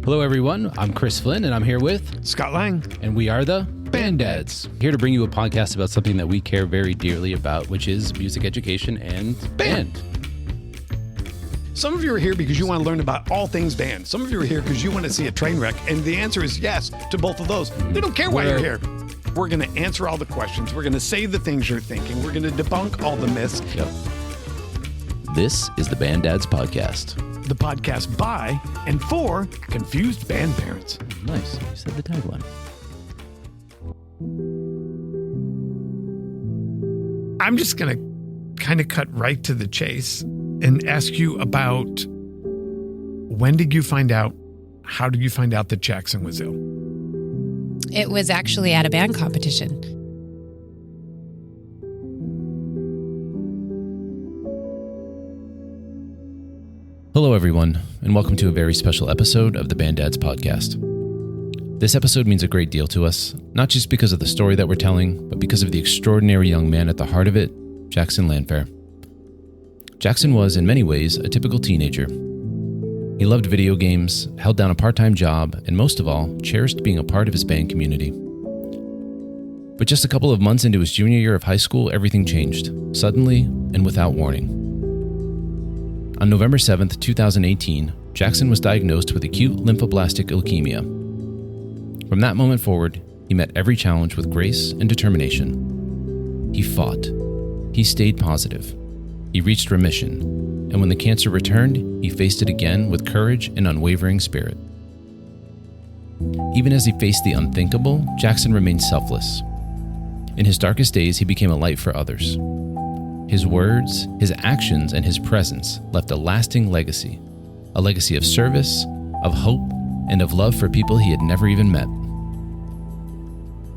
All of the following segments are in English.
Hello, everyone. I'm Chris Flynn, and I'm here with Scott Lang, and we are the Band Dads. Here to bring you a podcast about something that we care very dearly about, which is music education and band. Some of you are here because you want to learn about all things band. Some of you are here because you want to see a train wreck, and the answer is yes to both of those. We don't care why you're here. We're going to answer all the questions. We're going to say the things you're thinking. We're going to debunk all the myths. Yep. This is the Band Dads Podcast. The podcast by and for confused band parents. Nice. You said the tagline. I'm just going to kind of cut right to the chase and ask you about when did you find out, how did you find out that Jaxon was ill? It was actually at a band competition. Hello, everyone, and welcome to a very special episode of the Band Dads Podcast. This episode means a great deal to us, not just because of the story that we're telling, but because of the extraordinary young man at the heart of it, Jaxon Landfair. Jaxon was, in many ways, a typical teenager. He loved video games, held down a part-time job, and most of all, cherished being a part of his band community. But just a couple of months into his junior year of high school, everything changed, suddenly and without warning. On November 7th, 2018, Jaxon was diagnosed with acute lymphoblastic leukemia. From that moment forward, he met every challenge with grace and determination. He fought. He stayed positive. He reached remission, and when the cancer returned, he faced it again with courage and unwavering spirit. Even as he faced the unthinkable, Jaxon remained selfless. In his darkest days, he became a light for others. His words, his actions, and his presence left a lasting legacy, a legacy of service, of hope, and of love for people he had never even met.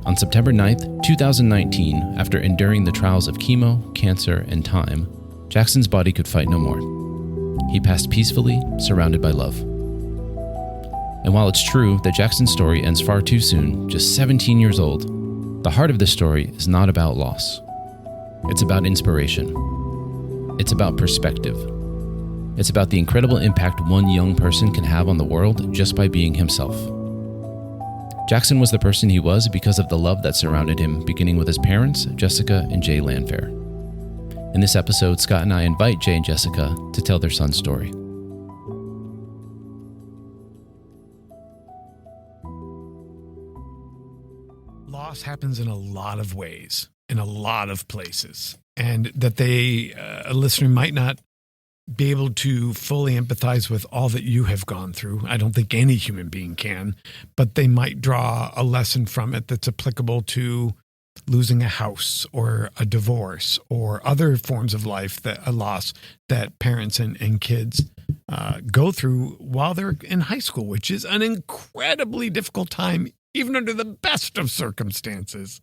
On September 9th, 2019, after enduring the trials of chemo, cancer, and time, Jaxon's body could fight no more. He passed peacefully, surrounded by love. And while it's true that Jaxon's story ends far too soon, just 17 years old, the heart of this story is not about loss. It's about inspiration. It's about perspective. It's about the incredible impact one young person can have on the world just by being himself. Jaxon was the person he was because of the love that surrounded him, beginning with his parents, Jessica and Jay Landfair. In this episode, Scott and I invite Jay and Jessica to tell their son's story. Loss happens in a lot of ways, in a lot of places, and that a listener might not be able to fully empathize with all that you have gone through. I don't think any human being can, but they might draw a lesson from it that's applicable to losing a house or a divorce or other forms of life, a loss that parents and kids go through while they're in high school, which is an incredibly difficult time, even under the best of circumstances.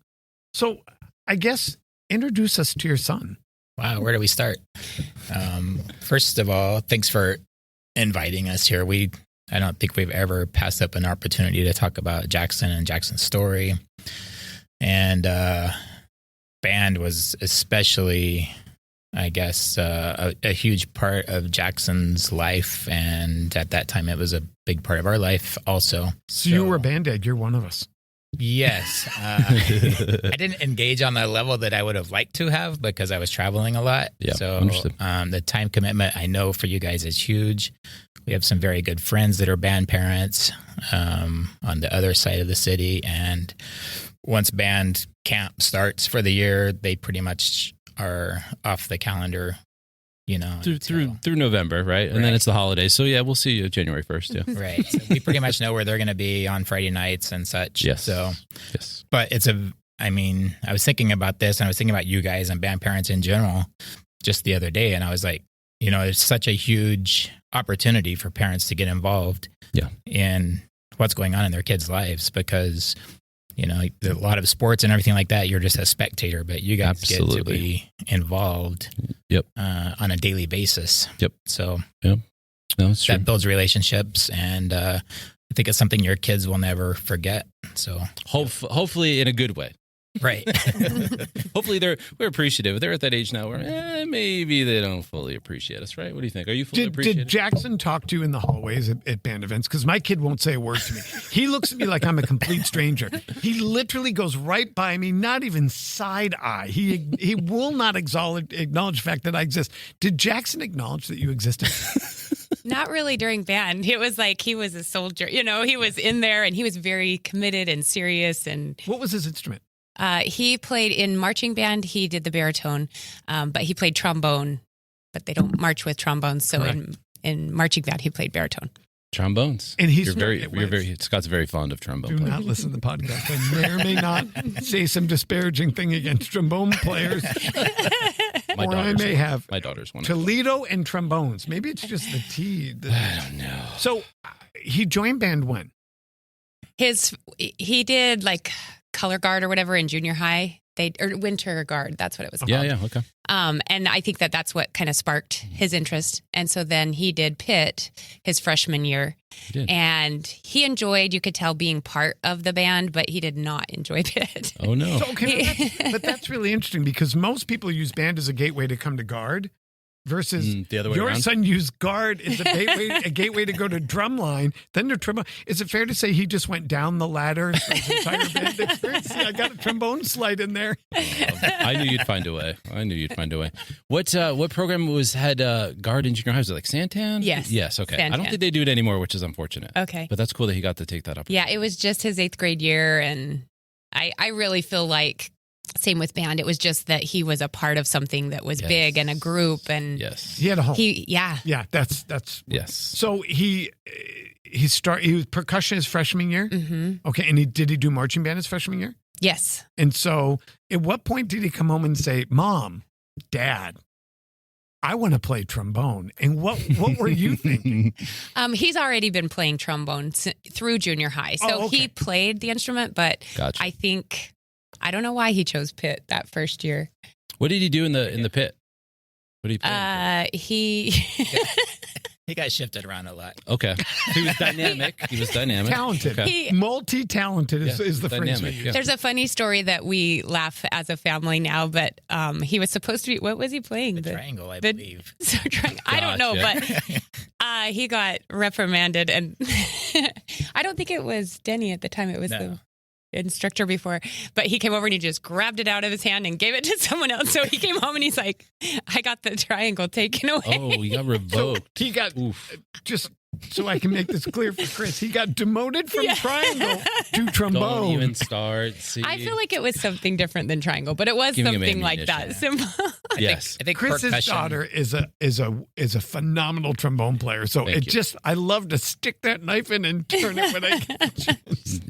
So I guess introduce us to your son. Wow, where do we start? First of all, thanks for inviting us here. I don't think we've ever passed up an opportunity to talk about Jaxon and Jaxon's story. And band was especially, I guess, a huge part of Jaxon's life. And at that time, it was a big part of our life also. So you were a band dad. You're one of us. Yes. I didn't engage on the level that I would have liked to have because I was traveling a lot. Yeah, so the time commitment, I know for you guys is huge. We have some very good friends that are band parents on the other side of the city. And once band camp starts for the year, they pretty much are off the calendar, through November, right? And then it's the holidays. So yeah, we'll see you January 1st. Yeah. Right. So we pretty much know where they're going to be on Friday nights and such. Yes. So, yes. But I was thinking about this, and I was thinking about you guys and band parents in general just the other day. And I was like, it's such a huge opportunity for parents to get involved in what's going on in their kids' lives because, a lot of sports and everything like that, you're just a spectator, but you guys get to be involved on a daily basis. Yep. So that's true. That builds relationships, and I think it's something your kids will never forget. So hopefully in a good way. Right. Hopefully we're appreciative. They're at that age now where maybe they don't fully appreciate us, right? What do you think? Are you fully appreciative? Did Jaxon talk to you in the hallways at band events? Because my kid won't say a word to me. He looks at me like I'm a complete stranger. He literally goes right by me, not even side eye. He will not acknowledge the fact that I exist. Did Jaxon acknowledge that you existed? Not really during band. It was like he was a soldier. He was in there and he was very committed and serious. And What was his instrument? he played in marching band. He did the baritone, but he played trombone. But they don't march with trombones, so in marching band he played baritone. Trombones. And Scott's very fond of trombone. Do not listen to the podcast. I may or may not say some disparaging thing against trombone players. My daughter's one. Toledo and trombones. Maybe it's just the T. I don't know. So he joined band when? He did like color guard or whatever in junior high. Or winter guard. That's what it was called. Yeah, okay. And I think that's what kind of sparked his interest. And so then he did Pitt his freshman year. And he enjoyed, you could tell, being part of the band, but he did not enjoy Pitt. Oh, no. So, but that's really interesting because most people use band as a gateway to come to guard versus the other way your around. son used guard as a gateway to go to drumline, then to trombone. Is it fair to say he just went down the ladder for his entire band experience? See, I got a trombone slide in there. I knew you'd find a way. What program had guard in junior high? Was it like Santan? Yes. Yes, okay. Santan. I don't think they do it anymore, which is unfortunate. Okay. But that's cool that he got to take that opportunity. Yeah, it was just his 8th grade year. And I really feel like, same with band, it was just that he was a part of something that was big and a group. And yes, he had a home. Yeah, that's yes. So he was percussion his freshman year. Mm-hmm. Okay, and did he do marching band his freshman year? Yes. And so, at what point did he come home and say, "Mom, Dad, I want to play trombone"? And what were you thinking? He's already been playing trombone through junior high, so he played the instrument. But Gotcha. I don't know why he chose Pitt that first year. What did he do in the pit? What did he play? He got shifted around a lot. Okay. He was dynamic. Talented. Okay. Multi-talented is the phrase we use. There's a funny story that we laugh as a family now, but he was supposed to be, what was he playing? The triangle, I believe. I don't know, but he got reprimanded, and I don't think it was Denny at the time. It was the instructor before, but he came over and he just grabbed it out of his hand and gave it to someone else. So he came home and he's like, I got the triangle taken away. Oh, he got revoked. So he got, just so I can make this clear for Chris, he got demoted from triangle to trombone. Don't even start. See. I feel like it was something different than triangle, but it was something like that. Simple. Yes. I think Chris's daughter is a phenomenal trombone player. So I love to stick that knife in and turn it when I can.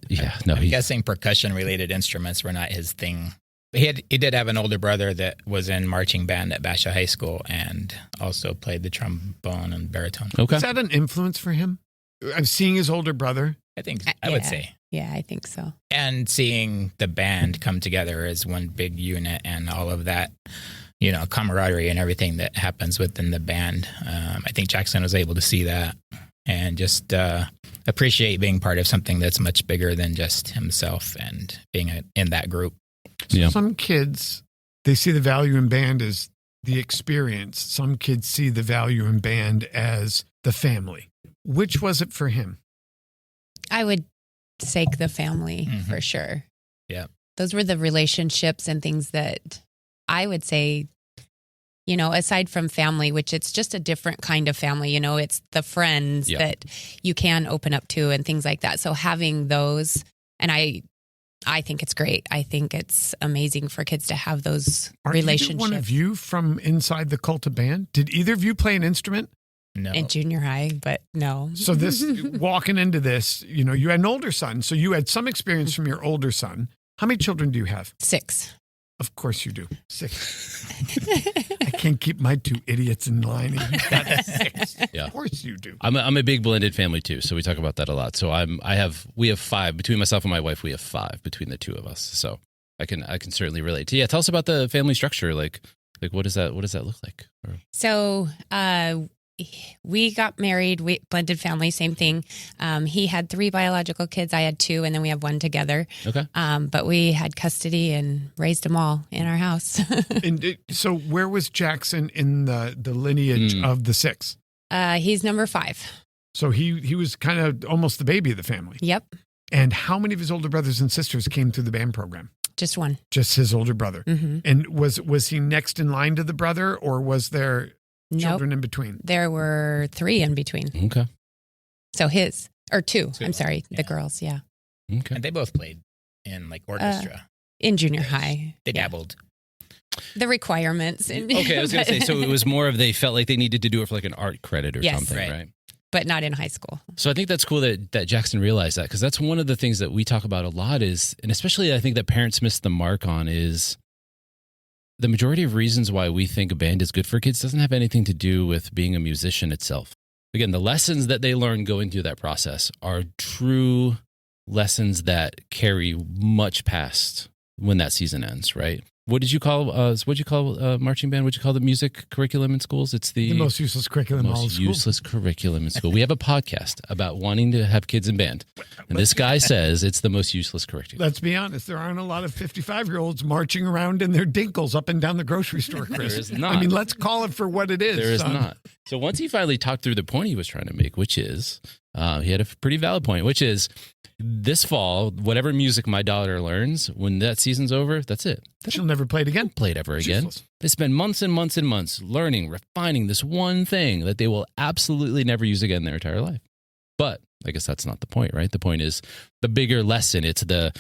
Yeah, no. I'm guessing percussion-related instruments were not his thing. He did have an older brother that was in marching band at Basha High School and also played the trombone and baritone. Okay. Is that an influence for him? I'm seeing his older brother. I would say. Yeah, I think so. And seeing the band come together as one big unit and all of that, camaraderie and everything that happens within the band. I think Jaxon was able to see that and just appreciate being part of something that's much bigger than just himself and being in that group. So some kids, they see the value in band as the experience. Some kids see the value in band as the family. Which was it for him? I would say the family for sure. Yeah. Those were the relationships and things that I would say, aside from family, which it's just a different kind of family, it's the friends that you can open up to and things like that. So having those, and I think it's great. I think it's amazing for kids to have those relationships. One of you from inside the cult of band? Did either of you play an instrument? No. In junior high, but no. So walking into this, you had an older son, so you had some experience from your older son. How many children do you have? 6. Of course you do. 6. I can't keep my 2 idiots in line. And you've got 6. Yeah. Of course you do. I'm a big blended family too, so we talk about that a lot. So we have 5 between myself and my wife. We have 5 between the 2 of us. So I can certainly relate to. Yeah, tell us about the family structure. Like what does that look like? So we got married, we blended family, same thing. He had 3 biological kids. I had 2, and then we have 1 together. Okay. But we had custody and raised them all in our house. So where was Jaxon in the lineage of the 6? He's number 5. So he was kind of almost the baby of the family. Yep. And how many of his older brothers and sisters came through the band program? Just 1. Just his older brother. Mm-hmm. And was he next in line to the brother, or was there children in between? There were 3 in between. Okay. So 2. I'm sorry, Yeah. the girls, yeah. Okay. And they both played in like orchestra. In junior high. They yeah. dabbled. The requirements. Okay, I was going to say, so it was more of they felt like they needed to do it for like an art credit or Yes. something, Right. right? But not in high school. So I think that's cool that Jaxon realized that, because that's one of the things that we talk about a lot is, and especially I think that parents miss the mark on, is the majority of reasons why we think a band is good for kids doesn't have anything to do with being a musician itself. Again, the lessons that they learn going through that process are true lessons that carry much past when that season ends, right? What did you call marching band? What'd you call the music curriculum in schools? It's the most useless curriculum in all of most school. useless curriculum in school. We have a podcast about wanting to have kids in band. And this guy says it's the most useless curriculum. Let's be honest. There aren't a lot of 55-year-olds marching around in their dinkles up and down the grocery store, Chris. There is not. I mean, let's call it for what it is. There is son. not. So once he finally talked through the point he was trying to make, which is, he had a pretty valid point, which is, this fall, whatever music my daughter learns, when that season's over, that's it. She'll never play it again. Play it ever again. Useless. They spend months and months and months learning, refining this one thing that they will absolutely never use again in their entire life. But I guess that's not the point, right? The point is the bigger lesson. It's the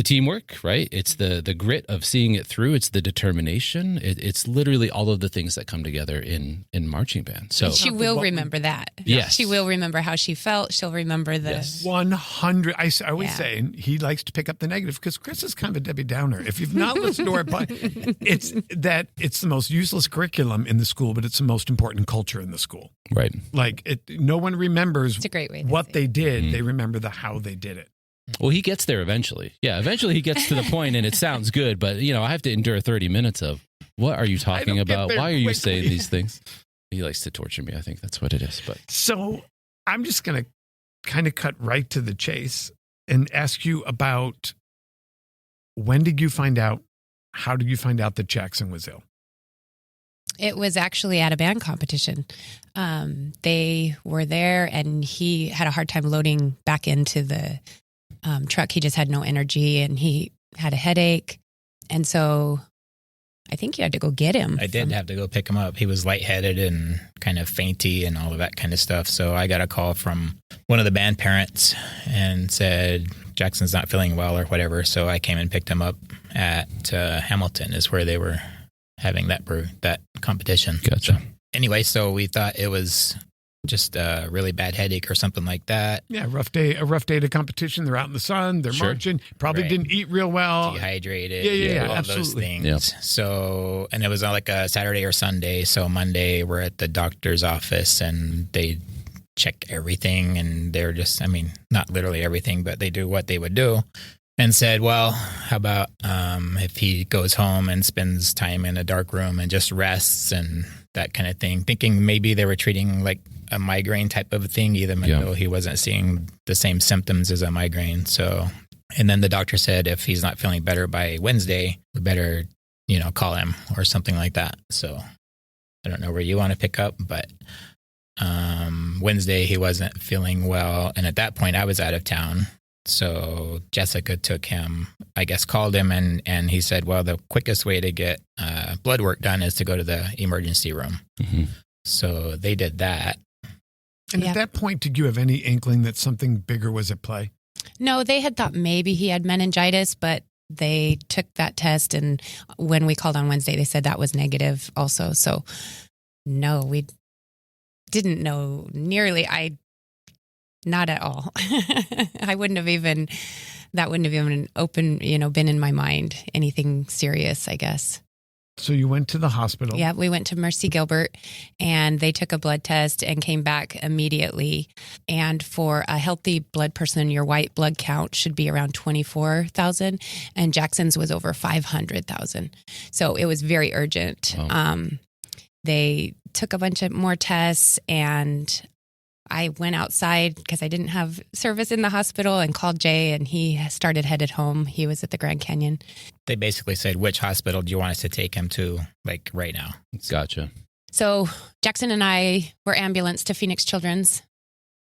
teamwork, right? It's the grit of seeing it through. It's the determination. It's literally all of the things that come together in marching band. So She will remember that. Yes. She will remember how she felt. She'll remember the... Yes. 100. I always Yeah. say, and he likes to pick up the negative because Chris is kind of a Debbie Downer. If you've not listened to our podcast, it's the most useless curriculum in the school, but it's the most important culture in the school. right. Like no one remembers It's a great way to what say they did. Mhm. They remember the how they did it. Well, he gets there eventually. Yeah, eventually he gets to the point and it sounds good, but I have to endure 30 minutes of what are you talking don't get about? there Why are you quickly. saying these things? He likes to torture me. I think that's what it is. But So I'm just going to kind of cut right to the chase and ask you about when did you find out? How did you find out that Jaxon was ill? It was actually at a band competition. They were there, and he had a hard time loading back into the truck. He just had no energy, and he had a headache. And so I think you had to go get him. I did have to go pick him up. He was lightheaded and kind of fainty and all of that kind of stuff. So I got a call from one of the band parents and said, Jackson's not feeling well or whatever. So I came and picked him up at Hamilton is where they were having that competition. Gotcha. So, anyway, so we thought it was just a really bad headache or something like that. Yeah, a rough day to competition. They're out in the sun. They're Sure. marching. Probably Right. didn't eat real well. Dehydrated. Yeah, all those absolutely. things. Yeah. So, and it was on like a Saturday or Sunday. So Monday we're at the doctor's office and they check everything and they're just, not literally everything, but they do what they would do. And said, well, how about if he goes home and spends time in a dark room and just rests and that kind of thing, thinking maybe they were treating like a migraine type of thing, even though he wasn't seeing the same symptoms as a migraine. So, and then the doctor said, if he's not feeling better by Wednesday, we better, call him or something like that. So I don't know where you want to pick up, but Wednesday he wasn't feeling well. And at that point I was out of town. So Jessica took him, I guess, called him and he said, well, the quickest way to get blood work done is to go to the emergency room. Mm-hmm. So they did that. And Yeah. at that point, did you have any inkling that something bigger was at play? No, they had thought maybe he had meningitis, but they took that test. And when we called on Wednesday, they said that was negative also. So no, we didn't know nearly. Not at all. That wouldn't have even been in my mind, anything serious, I guess. So you went to the hospital. Yeah, we went to Mercy Gilbert and they took a blood test and came back immediately. And for a healthy blood person, your white blood count should be around 24,000 and Jackson's was over 500,000. So it was very urgent. Wow. They took a bunch of more tests, and I went outside because I didn't have service in the hospital and called Jay, and he headed home. He was at the Grand Canyon. They basically said, which hospital do you want us to take him to, like, right now? Gotcha. So Jaxon and I were ambulanced to Phoenix Children's.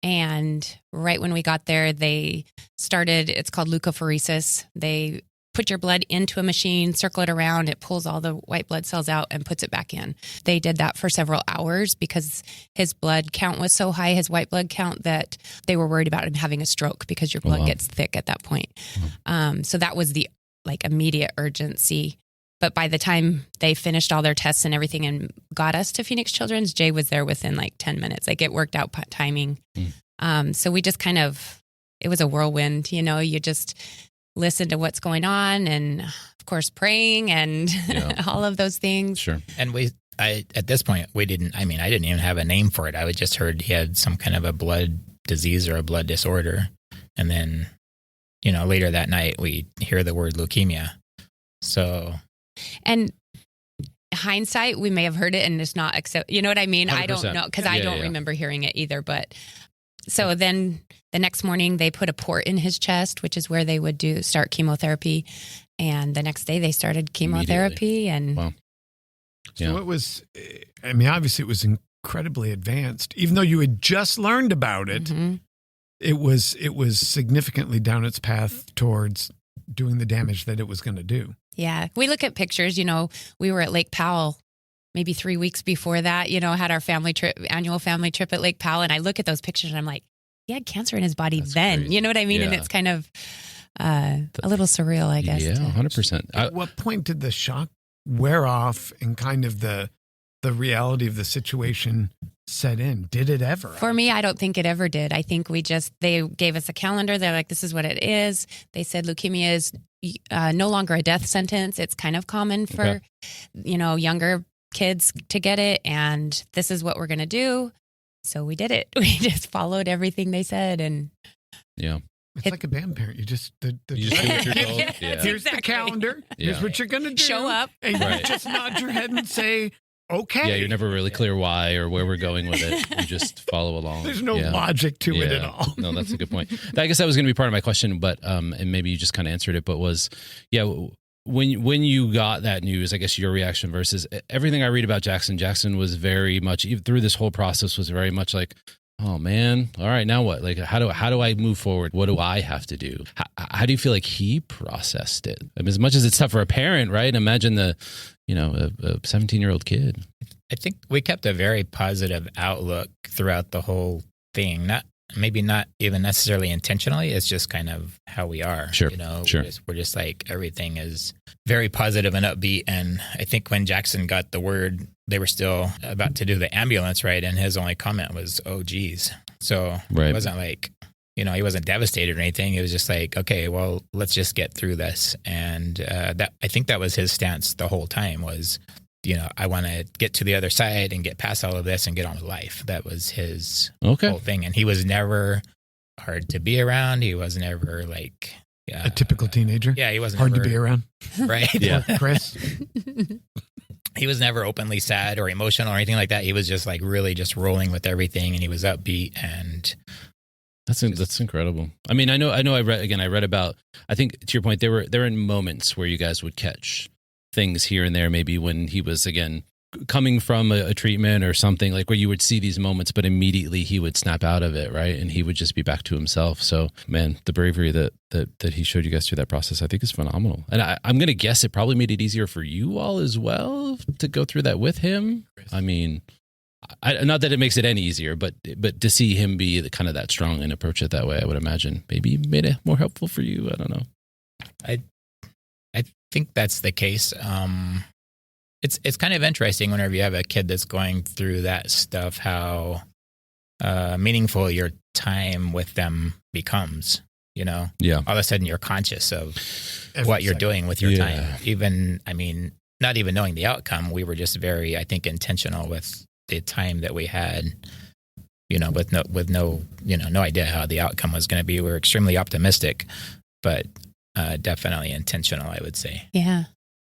And right when we got there, they started, it's called leukapheresis. They put your blood into a machine, circle it around, it pulls all the white blood cells out and puts it back in. They did that for several hours because his blood count was so high, his white blood count, that they were worried about him having a stroke because your blood gets thick at that point. So that was the immediate urgency. But by the time they finished all their tests and everything and got us to Phoenix Children's, Jay was there within 10 minutes. It worked out timing. So we just it was a whirlwind, you just listen to what's going on and, of course, praying and all of those things. Sure. And at this point, I didn't even have a name for it. I just heard he had some kind of a blood disease or a blood disorder. And then, later that night, we hear the word leukemia. So... And hindsight, we may have heard it and it's not accept. You know what I mean? 100%. I don't know because I don't remember hearing it either. But so then the next morning they put a port in his chest, which is where they would start chemotherapy. And the next day they started chemotherapy. And wow. So it was, obviously it was incredibly advanced. Even though you had just learned about it, it was significantly down its path towards doing the damage that it was going to do. Yeah. We look at pictures, we were at Lake Powell maybe 3 weeks before that, had our annual family trip at Lake Powell. And I look at those pictures and I'm like, he had cancer in his body then. Crazy. You know what I mean? Yeah. And it's kind of a little surreal, I guess. Yeah, 100%. At what point did the shock wear off and kind of the reality of the situation set in? Did it ever? For me, I don't think it ever did. I think they gave us a calendar. They're like, this is what it is. They said leukemia is no longer a death sentence. It's kind of common for, younger kids to get it. And this is what we're going to do. So we did it. We just followed everything they said. And yeah. It's like a band parent. You just do what you're told. Yeah. Here's the calendar. Here's what you're going to do. Show up. And you just nod your head and say, okay. Yeah, you're never really clear why or where we're going with it. You just follow along. There's no logic to it at all. No, that's a good point. I guess that was going to be part of my question, but and maybe you just kind of answered it. But when you got that news, I guess your reaction versus everything I read about Jaxon. Jaxon was very much, even through this whole process, was very much like, oh man, all right, now what? Like, how do I move forward? What do I have to do? How do you feel like he processed it? As much as it's tough for a parent, right? Imagine a 17-year-old kid. I think we kept a very positive outlook throughout the whole thing. Maybe not even necessarily intentionally. It's just kind of how we are. Sure. Sure. We're just like, everything is very positive and upbeat. And I think when Jaxon got the word, they were still about to do the ambulance, right? And his only comment was, oh, geez. So It wasn't like, he wasn't devastated or anything. It was just like, okay, well, let's just get through this. And I think that was his stance the whole time was, I want to get to the other side and get past all of this and get on with life. That was his whole thing. And he was never hard to be around. He was never like... a typical teenager? Yeah, he wasn't hard to be around. Right? Yeah. Chris? He was never openly sad or emotional or anything like that. He was just like really just rolling with everything, and he was upbeat, and... That's incredible. I mean, I know I read about, I think to your point, there were in moments where you guys would catch things here and there, maybe when he was, again, coming from a treatment or something, like where you would see these moments, but immediately he would snap out of it, right? And he would just be back to himself. So, man, the bravery that he showed you guys through that process, I think is phenomenal. And I'm going to guess it probably made it easier for you all as well to go through that with him. I mean, not that it makes it any easier, but to see him be kind of that strong and approach it that way, I would imagine maybe made it more helpful for you. I don't know. I think that's the case. It's kind of interesting whenever you have a kid that's going through that stuff, how meaningful your time with them becomes. Yeah. All of a sudden you're conscious of what you're doing with your time. Even, not even knowing the outcome, we were just very, I think, intentional with the time that we had, with no idea how the outcome was going to be. We were extremely optimistic, but definitely intentional, I would say. Yeah.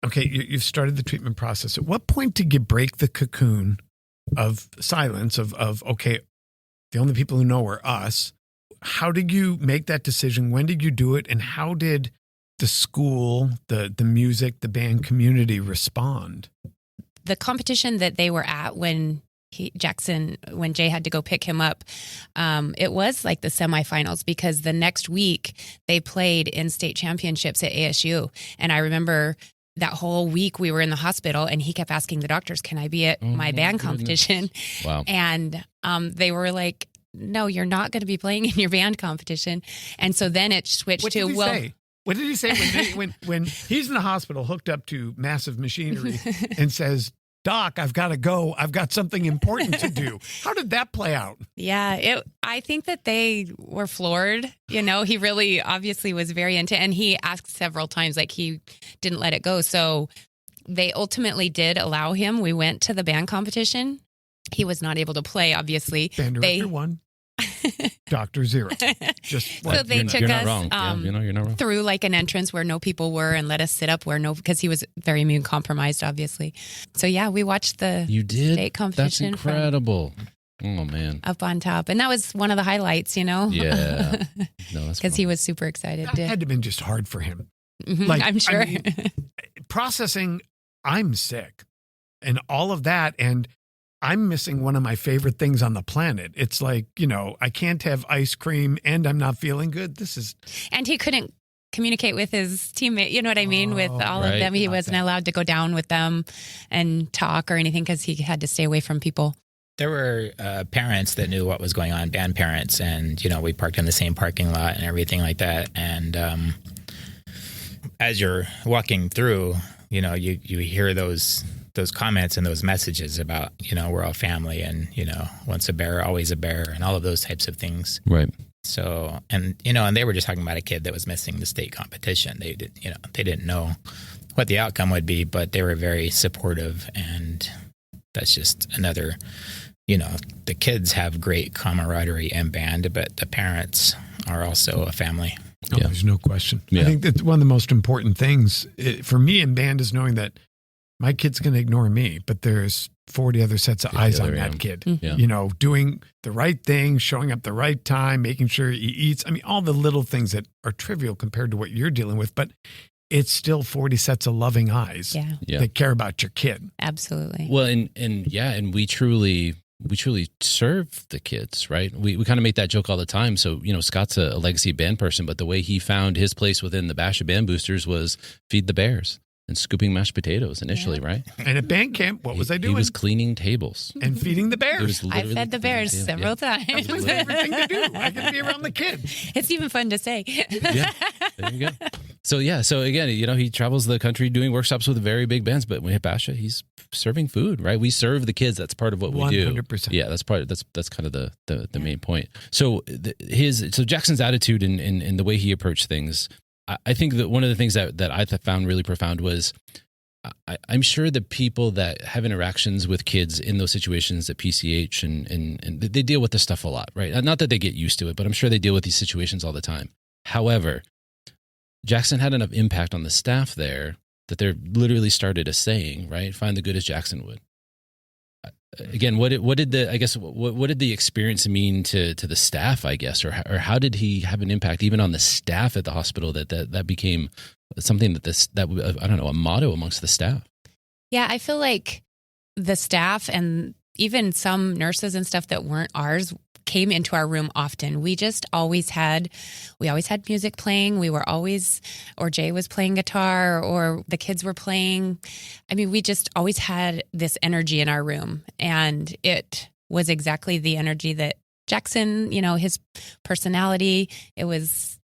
okay, you've started the treatment process. At what point did you break the cocoon of silence of okay, the only people who know are us? How did you make that decision? When did you do it? And how did the school, the music, the band community respond? The competition that they were at when when Jay had to go pick him up, it was like the semifinals, because the next week they played in state championships at ASU. And I remember that whole week we were in the hospital and he kept asking the doctors, can I be at my band competition? Wow. And they were like, no, you're not going to be playing in your band competition. And so then it switched What to, did he say? What did he say when he's in the hospital hooked up to massive machinery and says, Doc, I've got to go. I've got something important to do. How did that play out? Yeah, I think that they were floored. You know, he really obviously was very into it. And he asked several times, like he didn't let it go. So they ultimately did allow him. We went to the band competition. He was not able to play, obviously. Band director 1, doctor 0. Just so they took you're us not wrong. You're not wrong. through like an entrance where no people were and let us sit up because he was very immune compromised, obviously. So yeah, we watched the state competition. That's incredible. Oh man, up on top, and that was one of the highlights. You know, yeah, no, that's because he was super excited. That had to have been just hard for him. Like, I'm sure. Processing, I'm sick, and all of that, and I'm missing one of my favorite things on the planet. It's like, I can't have ice cream and I'm not feeling good. And he couldn't communicate with his teammate. You know what I mean? With all of them. He wasn't allowed to go down with them and talk or anything because he had to stay away from people. There were parents that knew what was going on, band parents. And, we parked in the same parking lot and everything like that. And as you're walking through, you hear those comments and those messages about, we're all family and, once a bear, always a bear and all of those types of things. Right. So, and they were just talking about a kid that was missing the state competition. They didn't know what the outcome would be, but they were very supportive. And that's just another, the kids have great camaraderie in band, but the parents are also a family. Oh, yeah. There's no question. Yeah. I think that's one of the most important things for me in band is knowing that my kid's going to ignore me, but there's 40 other sets of eyes on that kid, doing the right thing, showing up the right time, making sure he eats. I mean, all the little things that are trivial compared to what you're dealing with, but it's still 40 sets of loving eyes that care about your kid. Absolutely. Well, and we truly serve the kids, right? We kind of make that joke all the time. So, Scott's a legacy band person, but the way he found his place within the Basha Band Boosters was feed the bears and scooping mashed potatoes initially, right? And at band camp, what was I doing? He was cleaning tables. And feeding the bears. I fed the bears several times. That's my favorite thing to do. I get to be around the kids. It's even fun to say. Yeah, there you go. So again, he travels the country doing workshops with very big bands, but when we hit Basha, he's serving food, right? We serve the kids. That's part of what we do. 100%. Yeah, that's kind of the main point. So Jackson's attitude and the way he approached things, I think that one of the things that I found really profound was I'm sure the people that have interactions with kids in those situations at PCH and they deal with this stuff a lot, right? Not that they get used to it, but I'm sure they deal with these situations all the time. However, Jaxon had enough impact on the staff there that they literally started a saying, right? Find the good as Jaxon would. Again, what did the experience mean to the staff, I guess, or how did he have an impact even on the staff at the hospital that became something that I don't know, a motto amongst the staff? Yeah, I feel like the staff and even some nurses and stuff that weren't ours came into our room often. We always had music playing. We were always, or Jay was playing guitar or the kids were playing. I mean, we just always had this energy in our room, and it was exactly the energy that Jaxon, his personality, it was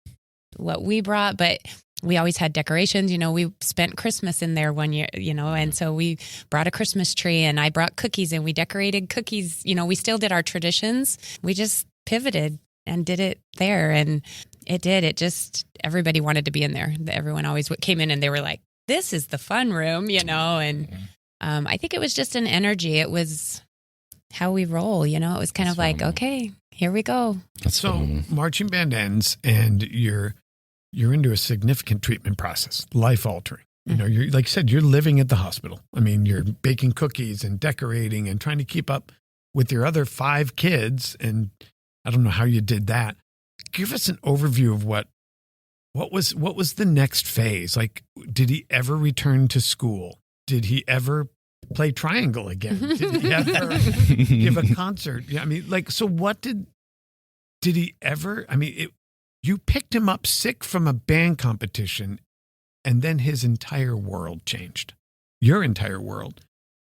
what we brought, but we always had decorations. We spent Christmas in there one year, and so we brought a Christmas tree and I brought cookies and we decorated cookies. We still did our traditions. We just pivoted and did it there. And everybody wanted to be in there. Everyone always came in and they were like, this is the fun room, and I think it was just an energy. It was how we roll, it was kind of like, okay, here we go. So marching band ends and you're into a significant treatment process, life-altering. You know, you're like you said, you're living at the hospital. I mean, you're baking cookies and decorating and trying to keep up with your other 5 kids. And I don't know how you did that. Give us an overview of what was the next phase? Like, did he ever return to school? Did he ever play triangle again? Did he ever give a concert? Yeah, I mean, like, so what did he ever? I mean, you picked him up sick from a band competition, and then his entire world changed. Your entire world.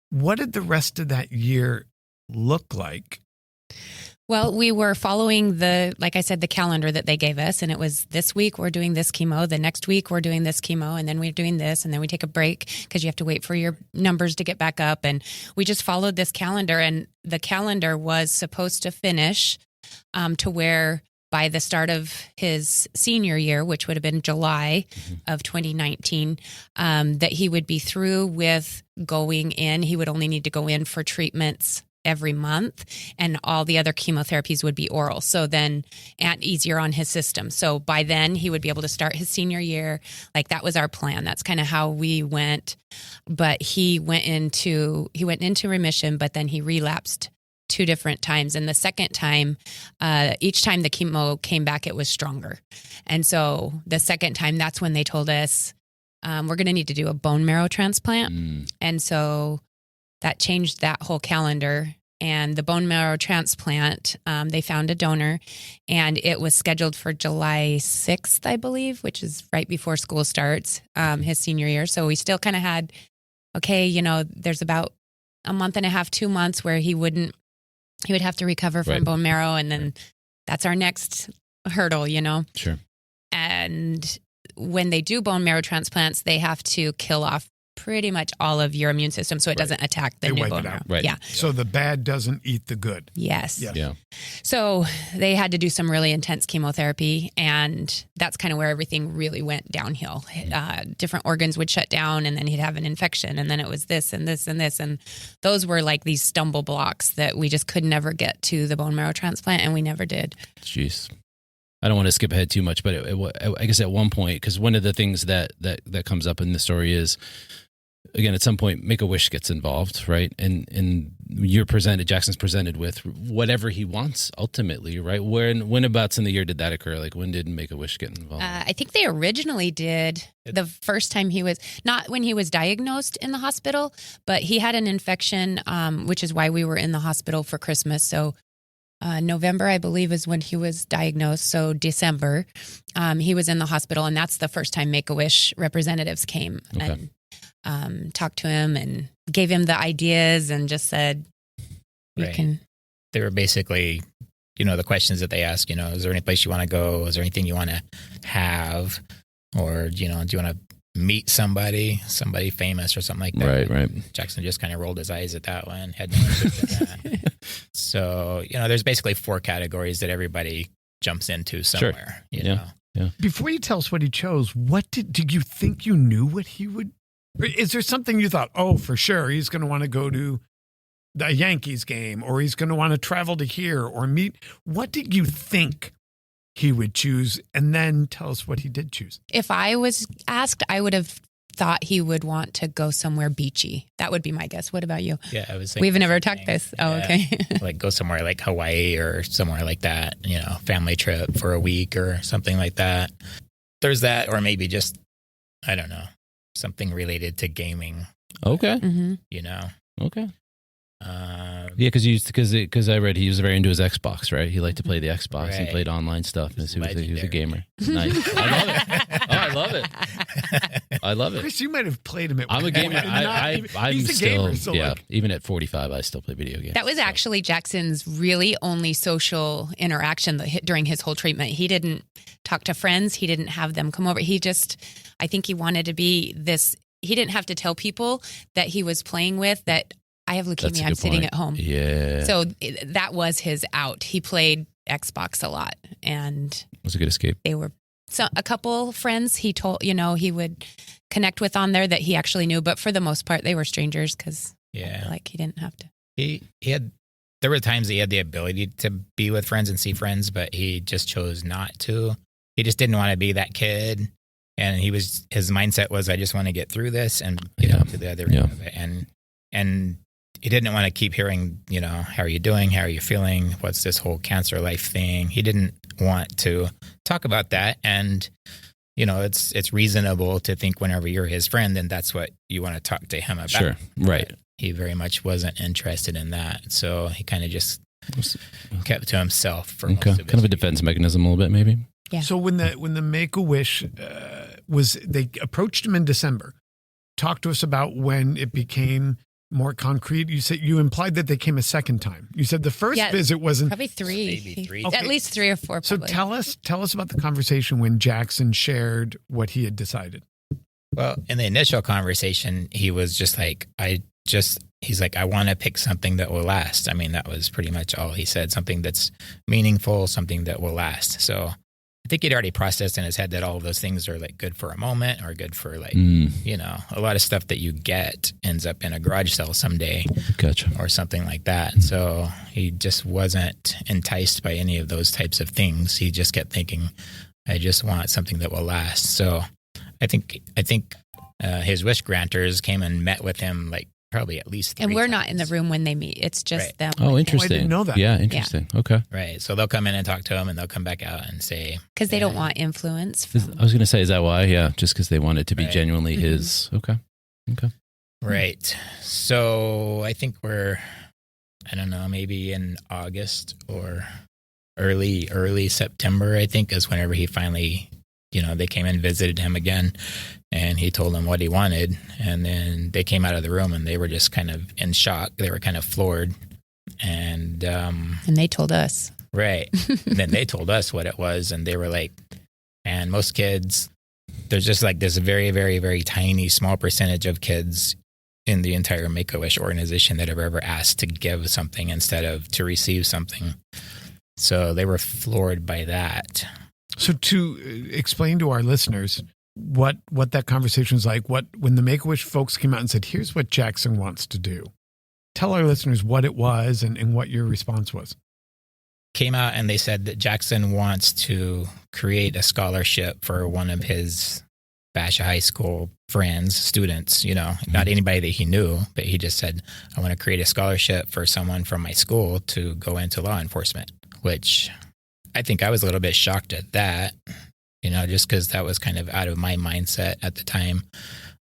What did the rest of that year look like? Well, we were following like I said, the calendar that they gave us. And it was this week we're doing this chemo. The next week we're doing this chemo. And then we're doing this. And then we take a break because you have to wait for your numbers to get back up. And we just followed this calendar. And the calendar was supposed to finish to where by the start of his senior year, which would have been July of 2019, that he would be through with going in. He would only need to go in for treatments every month, and all the other chemotherapies would be oral. So then, and easier on his system. So by then he would be able to start his senior year. Like, that was our plan. That's kind of how we went. But he went into remission, but then he relapsed 2 different times. And the second time, each time the chemo came back, it was stronger. And so the second time, that's when they told us, we're going to need to do a bone marrow transplant. And so that changed that whole calendar. And the bone marrow transplant, they found a donor, and it was scheduled for July 6th, I believe, which is right before school starts, his senior year. So we still kind of had, okay, you know, there's about a month and a half, 2 months where he would have to recover from bone marrow. And then that's our next hurdle, you know? Sure. And when they do bone marrow transplants, they have to kill off pretty much all of your immune system so it doesn't attack the new bone marrow. Right. Yeah. So the bad doesn't eat the good. Yes. Yeah. So they had to do some really intense chemotherapy, and that's kind of where everything really went downhill. Different organs would shut down, and then he'd have an infection, and then it was this and this and this. And those were like these stumble blocks that we just could never get to the bone marrow transplant, and we never did. Jeez. I don't want to skip ahead too much, but I guess at one point, because one of the things that comes up in the story is, again, at some point, Make-A-Wish gets involved, right? And Jackson's presented with whatever he wants ultimately, right? Whenabouts in the year did that occur? Like, when did Make-A-Wish get involved? I think they originally did the first time not when he was diagnosed in the hospital, but he had an infection, which is why we were in the hospital for Christmas. So November, I believe, is when he was diagnosed. So December, he was in the hospital, and that's the first time Make-A-Wish representatives came and talked to him and gave him the ideas and just said, you can. They were basically, you know, the questions that they ask, you know, is there any place you want to go? Is there anything you want to have? Or, you know, do you want to meet somebody famous or something like that? Right. Jackson just kind of rolled his eyes at that one, had no interest in that. So, you know, there's basically 4 categories that everybody jumps into somewhere, you know. Yeah. Before you tell us what he chose, what did you think you knew what he would? Is there something you thought, oh, for sure, he's going to want to go to the Yankees game, or he's going to want to travel to here or meet? What did you think he would choose? And then tell us what he did choose. If I was asked, I would have thought he would want to go somewhere beachy. That would be my guess. What about you? Yeah, I was thinking we've never talked this. Oh, okay. Like go somewhere like Hawaii or somewhere like that, you know, family trip for a week or something like that. There's that, or maybe just, I don't know, something related to gaming. Okay. You know. Okay. Yeah, because I read he was very into his Xbox, right? He liked to play the Xbox. Right. He played online stuff. He was a gamer. Nice. I love it. I love it. Chris, you might have played him at I'm a gamer. He's a gamer. So yeah, even at 45, I still play video games. That was actually Jackson's really only social interaction during his whole treatment. He didn't talk to friends. He didn't have them come over. I think he wanted to be this. He didn't have to tell people that he was playing with that I have leukemia. I'm sitting at home. Yeah. So that was his out. He played Xbox a lot, and it was a good escape. They were a couple friends he told, you know, he would connect with on there that he actually knew, but for the most part, they were strangers because like he didn't have to. There were times he had the ability to be with friends and see friends, but he just chose not to. He just didn't want to be that kid And his mindset was, I just want to get through this and get out to the other end of it. And he didn't want to keep hearing, how are you doing? How are you feeling? What's this whole cancer life thing? He didn't want to talk about that. And, it's reasonable to think whenever you're his friend, then that's what you want to talk to him about. Sure. Right. But he very much wasn't interested in that. So he kind of just kept to himself for most of kind of a defense mechanism a little bit, maybe. Yeah. So when the Make-A-Wish they approached him in December. Talk to us about when it became more concrete. You said you implied that they came a second time. You said the first visit wasn't probably three. Maybe three. Okay. At least 3 or 4. So probably. tell us about the conversation when Jaxon shared what he had decided. Well, in the initial conversation, he was just like, he's like, I want to pick something that will last. I mean, that was pretty much all he said, something that's meaningful, something that will last. So I think he'd already processed in his head that all of those things are like good for a moment or good for like, a lot of stuff that you get ends up in a garage sale someday. Gotcha. Or something like that. So he just wasn't enticed by any of those types of things. He just kept thinking, I just want something that will last. So I think his wish granters came and met with him like probably at least 3 And we're times. not in the room when they meet. It's just them. Oh, interesting. I didn't know that. Yeah, interesting. Yeah. Okay. Right. So they'll come in and talk to him and they'll come back out and say... Because they don't want influence. I was going to say, is that why? Yeah, just because they want it to be genuinely his. Okay. Right. So I think we're, I don't know, maybe in August or early September, I think, is whenever he finally... they came and visited him again and he told them what he wanted. And then they came out of the room and they were just kind of in shock. They were kind of floored. And they told us. Right. Then they told us what it was. And they were like, and most kids, there's just like this very, very, very tiny, small percentage of kids in the entire Make-A-Wish organization that have ever asked to give something instead of to receive something. So they were floored by that. So to explain to our listeners what that conversation was like, when the Make-A-Wish folks came out and said, here's what Jaxon wants to do. Tell our listeners what it was and what your response was. Came out and they said that Jaxon wants to create a scholarship for one of his Basha High School friends, students, not anybody that he knew, but he just said, I want to create a scholarship for someone from my school to go into law enforcement, which... I think I was a little bit shocked at that, just because that was kind of out of my mindset at the time.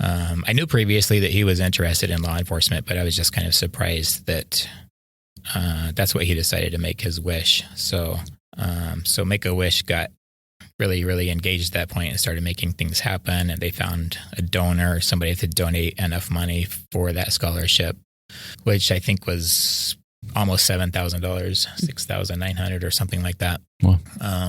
I knew previously that he was interested in law enforcement, but I was just kind of surprised that that's what he decided to make his wish. So Make-A-Wish got really, really engaged at that point and started making things happen. And they found a donor, somebody to donate enough money for that scholarship, which I think was almost $7,000, $6,900 or something like that. Wow.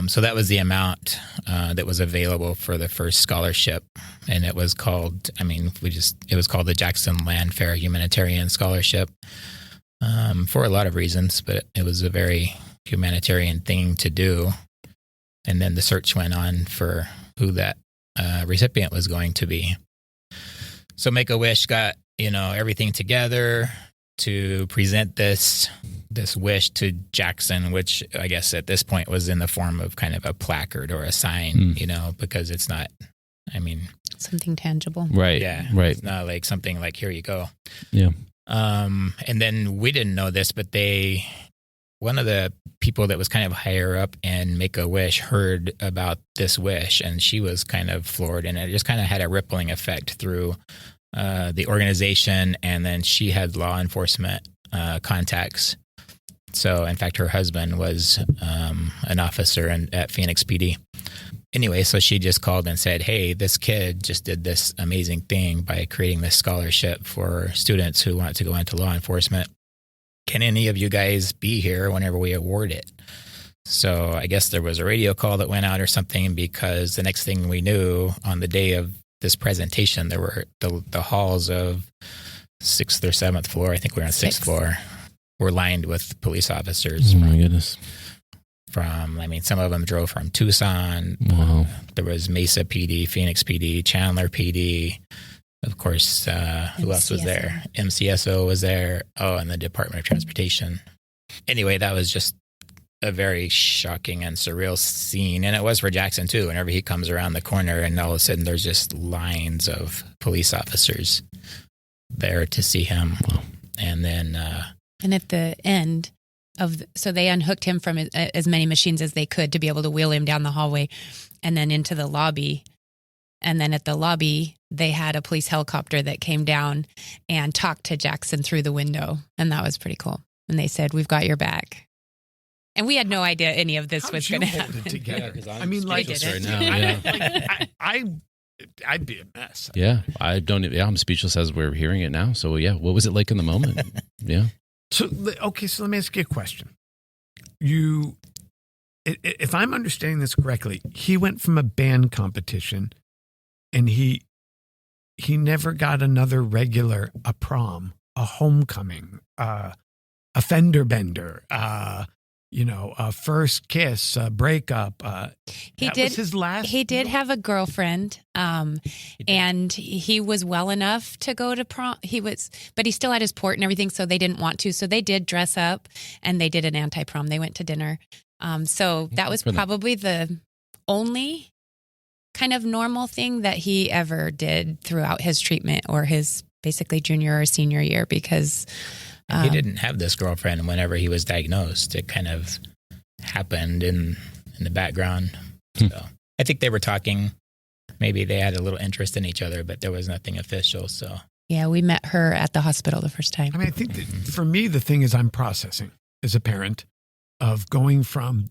So that was the amount that was available for the first scholarship. And it was called, it was called the Jaxon Landfair Humanitarian Scholarship for a lot of reasons, but it was a very humanitarian thing to do. And then the search went on for who that recipient was going to be. So Make-A-Wish got, everything together to present this wish to Jaxon, which I guess at this point was in the form of kind of a placard or a sign, because it's not, something tangible. Right. Yeah. Right. It's not like something like, here you go. Yeah. And then we didn't know this, but one of the people that was kind of higher up in Make-A-Wish heard about this wish and she was kind of floored, and it just kind of had a rippling effect through the organization, and then she had law enforcement contacts. So, in fact, her husband was an officer at Phoenix PD. Anyway, so she just called and said, hey, this kid just did this amazing thing by creating this scholarship for students who want to go into law enforcement. Can any of you guys be here whenever we award it? So I guess there was a radio call that went out or something, because the next thing we knew, on the day of this presentation, there were the halls of 6th or 7th floor, I think we were on 6th floor, were lined with police officers. Oh my goodness. Some of them drove from Tucson. Wow. There was Mesa PD, Phoenix PD, Chandler PD. Of course, who else was there? MCSO was there. Oh, and the Department of Transportation. Anyway, that was just a very shocking and surreal scene. And it was for Jaxon too. Whenever he comes around the corner and all of a sudden there's just lines of police officers there to see him. And then, and at the end so they unhooked him from as many machines as they could to be able to wheel him down the hallway and then into the lobby. And then at the lobby, they had a police helicopter that came down and talked to Jaxon through the window. And that was pretty cool. And they said, "We've got your back." And we had no idea any of this was going to happen. It together? Yeah, I mean, like, right now, yeah. I'd be a mess. Yeah, I'm speechless as we're hearing it now. So yeah, what was it like in the moment? Yeah. So let me ask you a question. If I'm understanding this correctly, he went from a band competition, and he never got another regular, a prom, a homecoming, a fender bender, a first kiss, a breakup. Was his last. He did have a girlfriend, and he was well enough to go to prom. But he still had his port and everything, so they didn't want to. So they did dress up, and they did an anti-prom. They went to dinner. So that was probably the only kind of normal thing that he ever did throughout his treatment or his basically junior or senior year, because he didn't have this girlfriend whenever he was diagnosed. It kind of happened in the background. So I think they were talking. Maybe they had a little interest in each other, but there was nothing official. So yeah, we met her at the hospital the first time. I mean, I think that for me, the thing is I'm processing as a parent of going from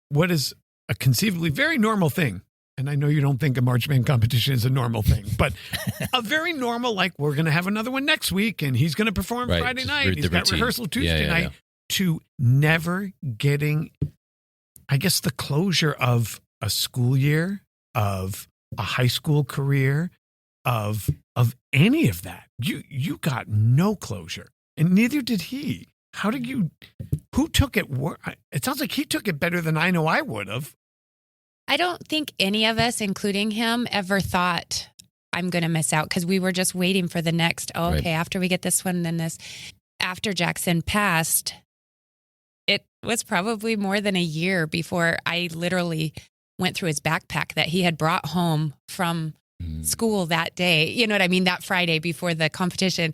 what is a conceivably very normal thing. And I know you don't think a march band competition is a normal thing, but a very normal, like, we're going to have another one next week and he's going to perform Friday night. He's got rehearsal Tuesday night, to never getting, I guess, the closure of a school year, of a high school career, of any of that. You got no closure, and neither did he. Who took it? It sounds like he took it better than I know I would have. I don't think any of us, including him, ever thought I'm going to miss out, because we were just waiting for the next, after we get this one, then this. After Jaxon passed, it was probably more than a year before I literally went through his backpack that he had brought home from school that day. You know what I mean? That Friday before the competition.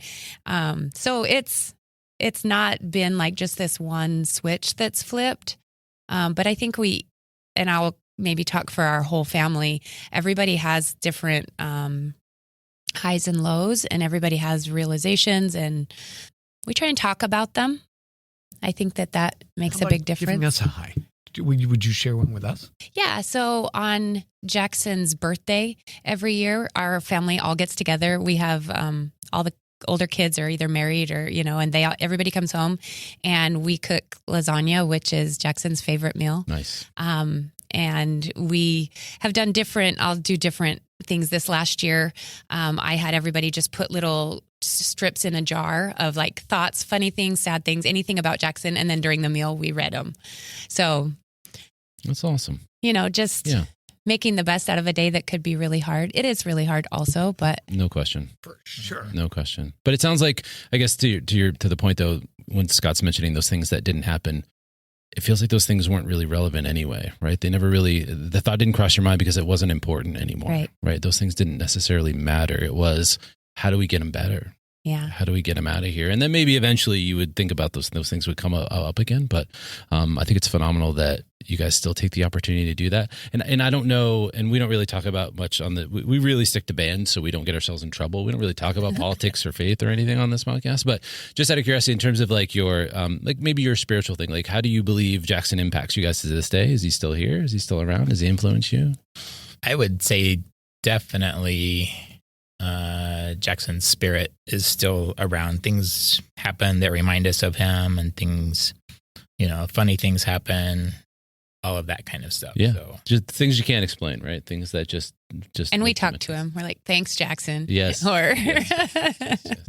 So it's not been like just this one switch that's flipped. But I think and I'll maybe talk for our whole family, everybody has different highs and lows, and everybody has realizations, and we try and talk about them. I think that makes a big difference. Giving us a high. Would you share one with us? Yeah. So on Jaxon's birthday every year, our family all gets together. We have all the older kids are either married or, and everybody comes home, and we cook lasagna, which is Jaxon's favorite meal. Nice. And we have done I'll do different things this last year. I had everybody just put little strips in a jar of like thoughts, funny things, sad things, anything about Jaxon. And then during the meal, we read them. So that's awesome. Making the best out of a day that could be really hard. It is really hard also, but no question. For sure. No question. But it sounds like, I guess to the point though, when Scott's mentioning those things that didn't happen, it feels like those things weren't really relevant anyway, right? They never really, the thought didn't cross your mind because it wasn't important anymore, right? Those things didn't necessarily matter. It was, how do we get them better? Yeah. How do we get them out of here? And then maybe eventually you would think about those things would come up again. But I think it's phenomenal that you guys still take the opportunity to do that. And I don't know, and we don't really talk about much on we really stick to band so we don't get ourselves in trouble. We don't really talk about politics or faith or anything on this podcast. But just out of curiosity, in terms of like your, like maybe your spiritual thing, like how do you believe Jaxon impacts you guys to this day? Is he still here? Is he still around? Does he influence you? I would say definitely Jaxon's spirit is still around. Things happen that remind us of him, and things, funny things happen, all of that kind of stuff. Yeah. So. Just things you can't explain, right? Things that just. And we talk to him. We're like, thanks, Jaxon. Yes. Or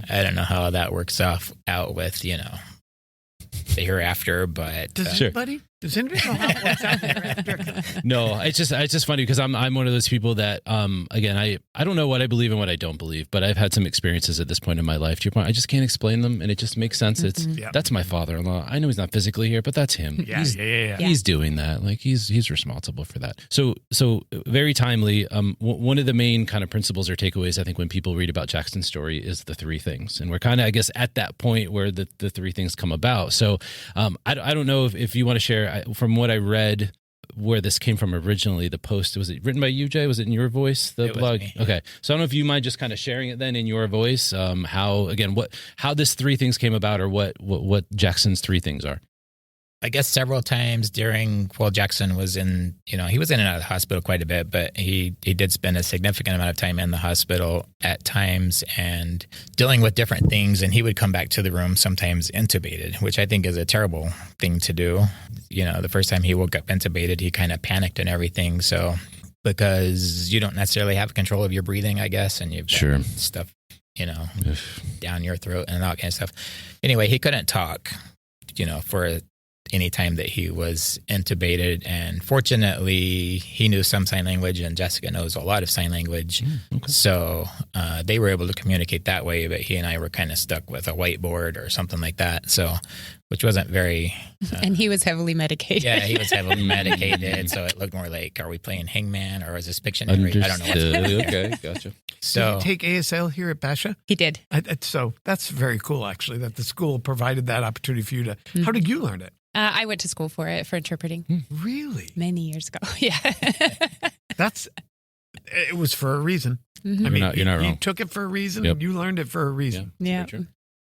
I don't know how that works out with, the hereafter, but does anybody? Does anybody know what's out there after? No, it's just funny because I'm one of those people that again I don't know what I believe and what I don't believe, but I've had some experiences at this point in my life. To your point, I just can't explain them, and it just makes sense. That's my father-in-law. I know he's not physically here, but that's him. Yeah. He's doing that. Like he's responsible for that. So very timely. One of the main kind of principles or takeaways I think when people read about Jaxon's story is the three things, and we're kind of I guess at that point where the three things come about. So I don't know if you want to share. From what I read, where this came from originally, the post, was it written by you, Jay? Was it in your voice, the blog? Okay. So I don't know if you mind just kind of sharing it then in your voice, how this three things came about, or what Jaxon's three things are. I guess several times Jaxon was he was in and out of the hospital quite a bit, but he did spend a significant amount of time in the hospital at times and dealing with different things. And he would come back to the room sometimes intubated, which I think is a terrible thing to do. The first time he woke up intubated, he kind of panicked and everything. So because you don't necessarily have control of your breathing, I guess, and you've got stuff, down your throat and all that kind of stuff. Anyway, he couldn't talk, for any time that he was intubated, and fortunately he knew some sign language, and Jessica knows a lot of sign language. Okay. So they were able to communicate that way, but he and I were kind of stuck with a whiteboard or something like that. So, which wasn't very... and he was heavily medicated. Yeah, he was heavily medicated. So it looked more like, are we playing Hangman or is this Pictionary? I don't know. Okay, gotcha. So, did he take ASL here at Basha? He did. So that's very cool, actually, that the school provided that opportunity for you to... How did you learn it? I went to school for interpreting. Really? Many years ago. Yeah. It was for a reason. Mm-hmm. I mean, you're not wrong. You took it for a reason, and you learned it for a reason. Yeah.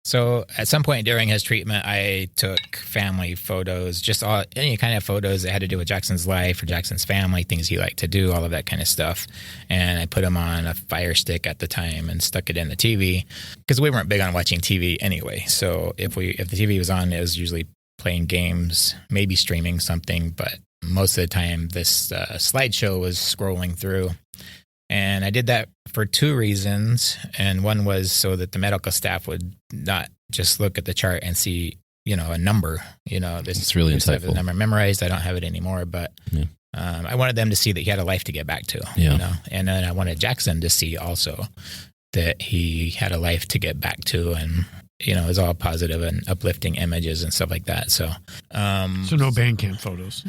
So at some point during his treatment, I took family photos, just any kind of photos that had to do with Jaxon's life or Jaxon's family, things he liked to do, all of that kind of stuff. And I put them on a Fire Stick at the time and stuck it in the TV because we weren't big on watching TV anyway. So if the TV was on, it was usually playing games, maybe streaming something, but most of the time this slideshow was scrolling through. And I did that for two reasons. And one was so that the medical staff would not just look at the chart and see, a number. It's really insightful. I have the number memorized. I don't have it anymore, but I wanted them to see that he had a life to get back to. And then I wanted Jaxon to see also that he had a life to get back to, and it was all positive and uplifting images and stuff like that. So, so no Bandcamp photos.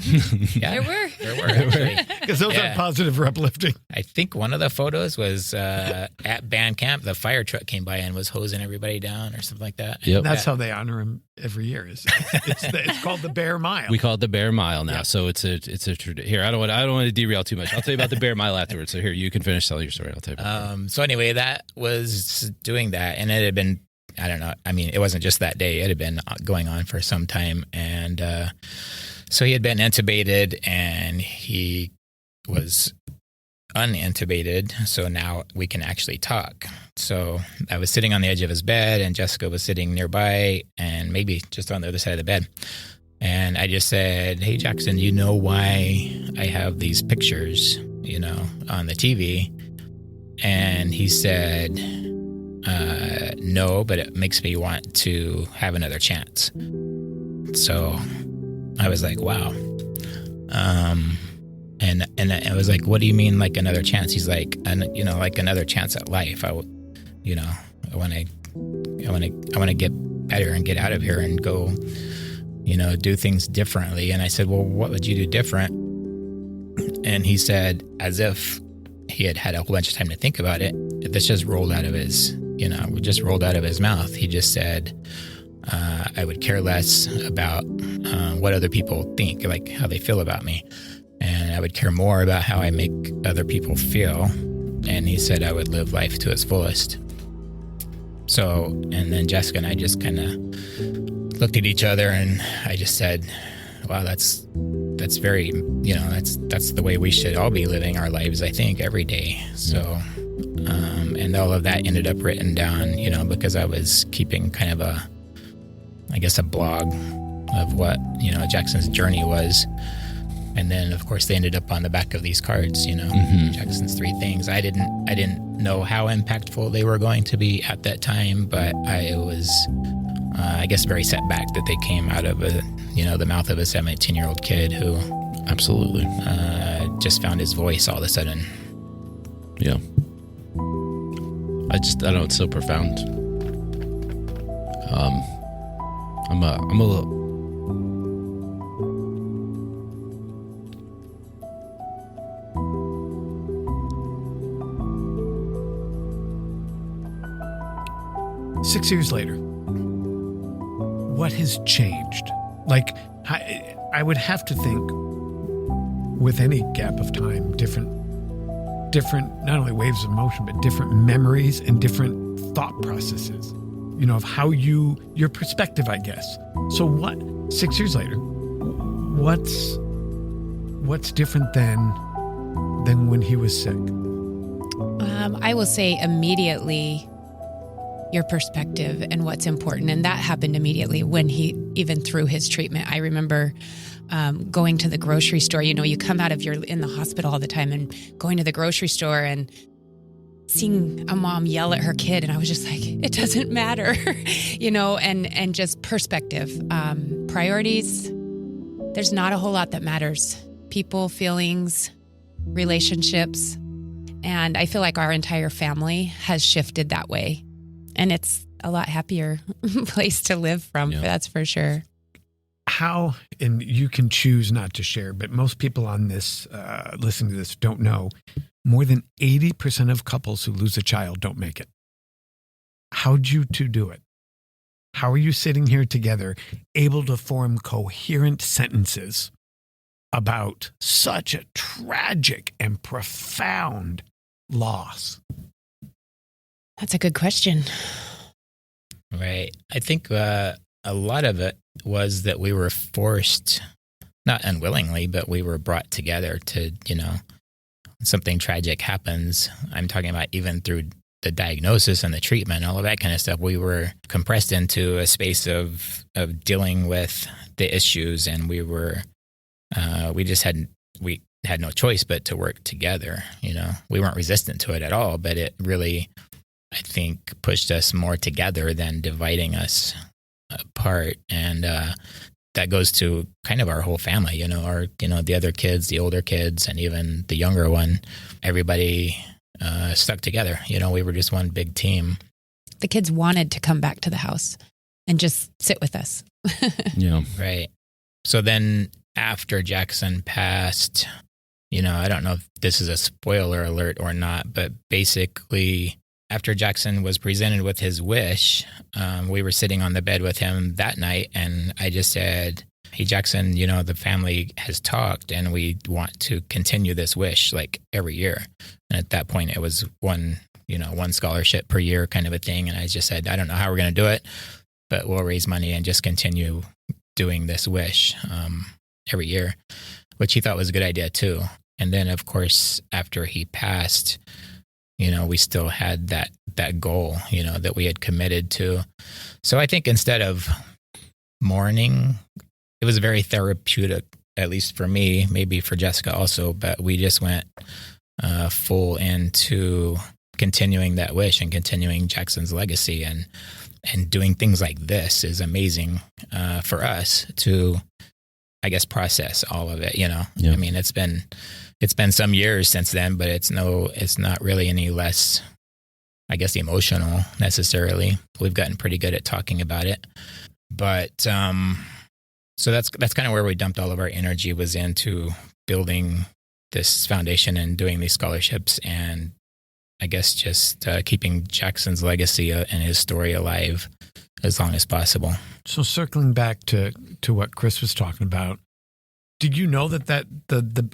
Yeah, there were because those are positive or uplifting. I think one of the photos was at Bandcamp. The fire truck came by and was hosing everybody down or something like that. Yep. That's how they honor him every year. It's called the Bear Mile. We call it the Bear Mile now. Yeah. So it's a here. I don't want to derail too much. I'll tell you about the Bear Mile afterwards. So here, you can finish telling your story. I'll tell you about So anyway, that was doing that, and it had been, I don't know. I mean, it wasn't just that day. It had been going on for some time. And so he had been intubated and he was unintubated. So now we can actually talk. So I was sitting on the edge of his bed and Jessica was sitting nearby and maybe just on the other side of the bed. And I just said, "Hey, Jaxon, you know why I have these pictures, on the TV?" And he said, "No, but it makes me want to have another chance." So I was like, wow. And I was like, "What do you mean, like another chance?" He's like, like another chance at life. I want to get better and get out of here and go, do things differently. And I said, "Well, what would you do different?" And he said, as if he had had a whole bunch of time to think about it, this just rolled out of his mouth. He just said, "I would care less about what other people think, like how they feel about me. And I would care more about how I make other people feel." And he said, "I would live life to its fullest." So, and then Jessica and I just kind of looked at each other and I just said, "Wow, that's very, that's the way we should all be living our lives, I think, every day." So, and all of that ended up written down, because I was keeping kind of a blog of what, Jaxon's journey was. And then, of course, they ended up on the back of these cards, Jaxon's 3 things. I didn't know how impactful they were going to be at that time, but I was I guess, very set back that they came out of the mouth of a 17-year-old kid who Absolutely. Just found his voice all of a sudden. Yeah. I don't know, it's so profound. I'm a little... Six years later, what has changed? Like, I would have to think with any gap of time, different, not only waves of emotion, but different memories and different thought processes, of how your perspective, I guess. So 6 years later, what's different than when he was sick? I will say immediately your perspective and what's important. And that happened immediately when even through his treatment. I remember going to the grocery store. You come out of in the hospital all the time and going to the grocery store and seeing a mom yell at her kid. And I was just like, it doesn't matter, and just perspective. Priorities, there's not a whole lot that matters. People, feelings, relationships. And I feel like our entire family has shifted that way. And it's a lot happier place to live from, that's for sure. How, and you can choose not to share, but most people on this, listening to this, don't know, more than 80% of couples who lose a child don't make it. How'd you two do it? How are you sitting here together, able to form coherent sentences about such a tragic and profound loss? That's a good question. Right. I think a lot of it was that we were forced, not unwillingly, but we were brought together to, something tragic happens. I'm talking about even through the diagnosis and the treatment, all of that kind of stuff. We were compressed into a space of dealing with the issues, and we had no choice but to work together. We weren't resistant to it at all, but it really, I think, pushed us more together than dividing us apart. And that goes to kind of our whole family, the other kids, the older kids, and even the younger one. Everybody stuck together. We were just one big team. The kids wanted to come back to the house and just sit with us. Yeah. Right. So then after Jaxon passed, I don't know if this is a spoiler alert or not, but basically after Jaxon was presented with his wish, we were sitting on the bed with him that night, and I just said, hey, Jaxon, the family has talked, and we want to continue this wish like every year. And at that point, it was one scholarship per year kind of a thing. And I just said, I don't know how we're going to do it, but we'll raise money and just continue doing this wish every year, which he thought was a good idea too. And then, of course, after he passed, we still had that goal, that we had committed to. So I think instead of mourning, it was very therapeutic, at least for me, maybe for Jessica also, but we just went full into continuing that wish and continuing Jaxon's legacy, and doing things like this is amazing for us to, I guess, process all of it. Yeah. I mean, it's been some years since then, but it's not really any less, I guess, emotional necessarily. We've gotten pretty good at talking about it, but so that's kind of where we dumped all of our energy, was into building this foundation and doing these scholarships, and I guess just keeping Jaxon's legacy and his story alive as long as possible. So circling back to what Chris was talking about, did you know that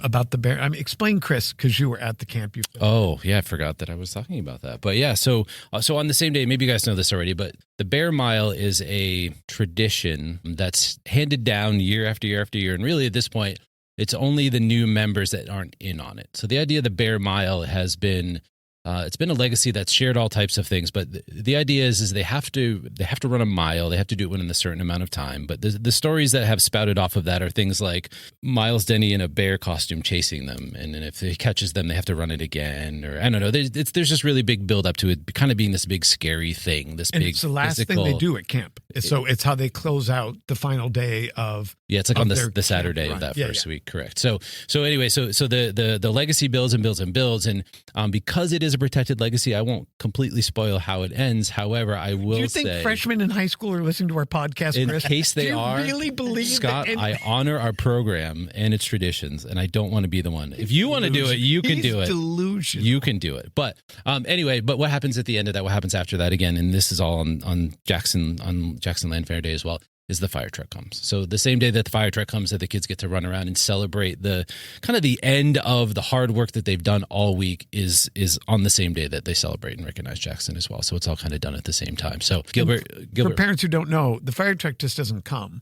about the bear? I mean, explain, Chris, because you were at the camp. Oh, yeah, I forgot that I was talking about that. But yeah, so on the same day, maybe you guys know this already, but the Bear Mile is a tradition that's handed down year after year after year. And really at this point, it's only the new members that aren't in on it. So the idea of the Bear Mile has been It's been a legacy that's shared all types of things, but the idea is they have to run a mile. They have to do it within a certain amount of time. But the stories that have spouted off of that are things like Miles Denny in a bear costume chasing them, and then if he catches them, they have to run it again. Or I don't know. There's just really big build up to it, kind of being this big scary thing. This and big. It's the last physical thing they do at camp. So it's how they close out the final day of. Yeah, it's like on the Saturday of that first week, correct? So anyway, so the legacy builds and builds and builds, and because it is a protected legacy, I won't completely spoil how it ends. However, I will say, do you think freshmen in high school are listening to our podcast, in Chris? case they are, really believe Scott, that I honor our program and its traditions, and I don't want to be the one. If you want to do it, you can do it. Delusion. You can do it. But anyway, but what happens at the end of that? What happens after that? Again, and this is all on Jaxon Landfair Day as well, is the fire truck comes. So the same day that the fire truck comes, that the kids get to run around and celebrate the kind of the end of the hard work that they've done all week is on the same day that they celebrate and recognize Jaxon as well. So it's all kind of done at the same time. So Gilbert, for parents who don't know, the fire truck just doesn't come.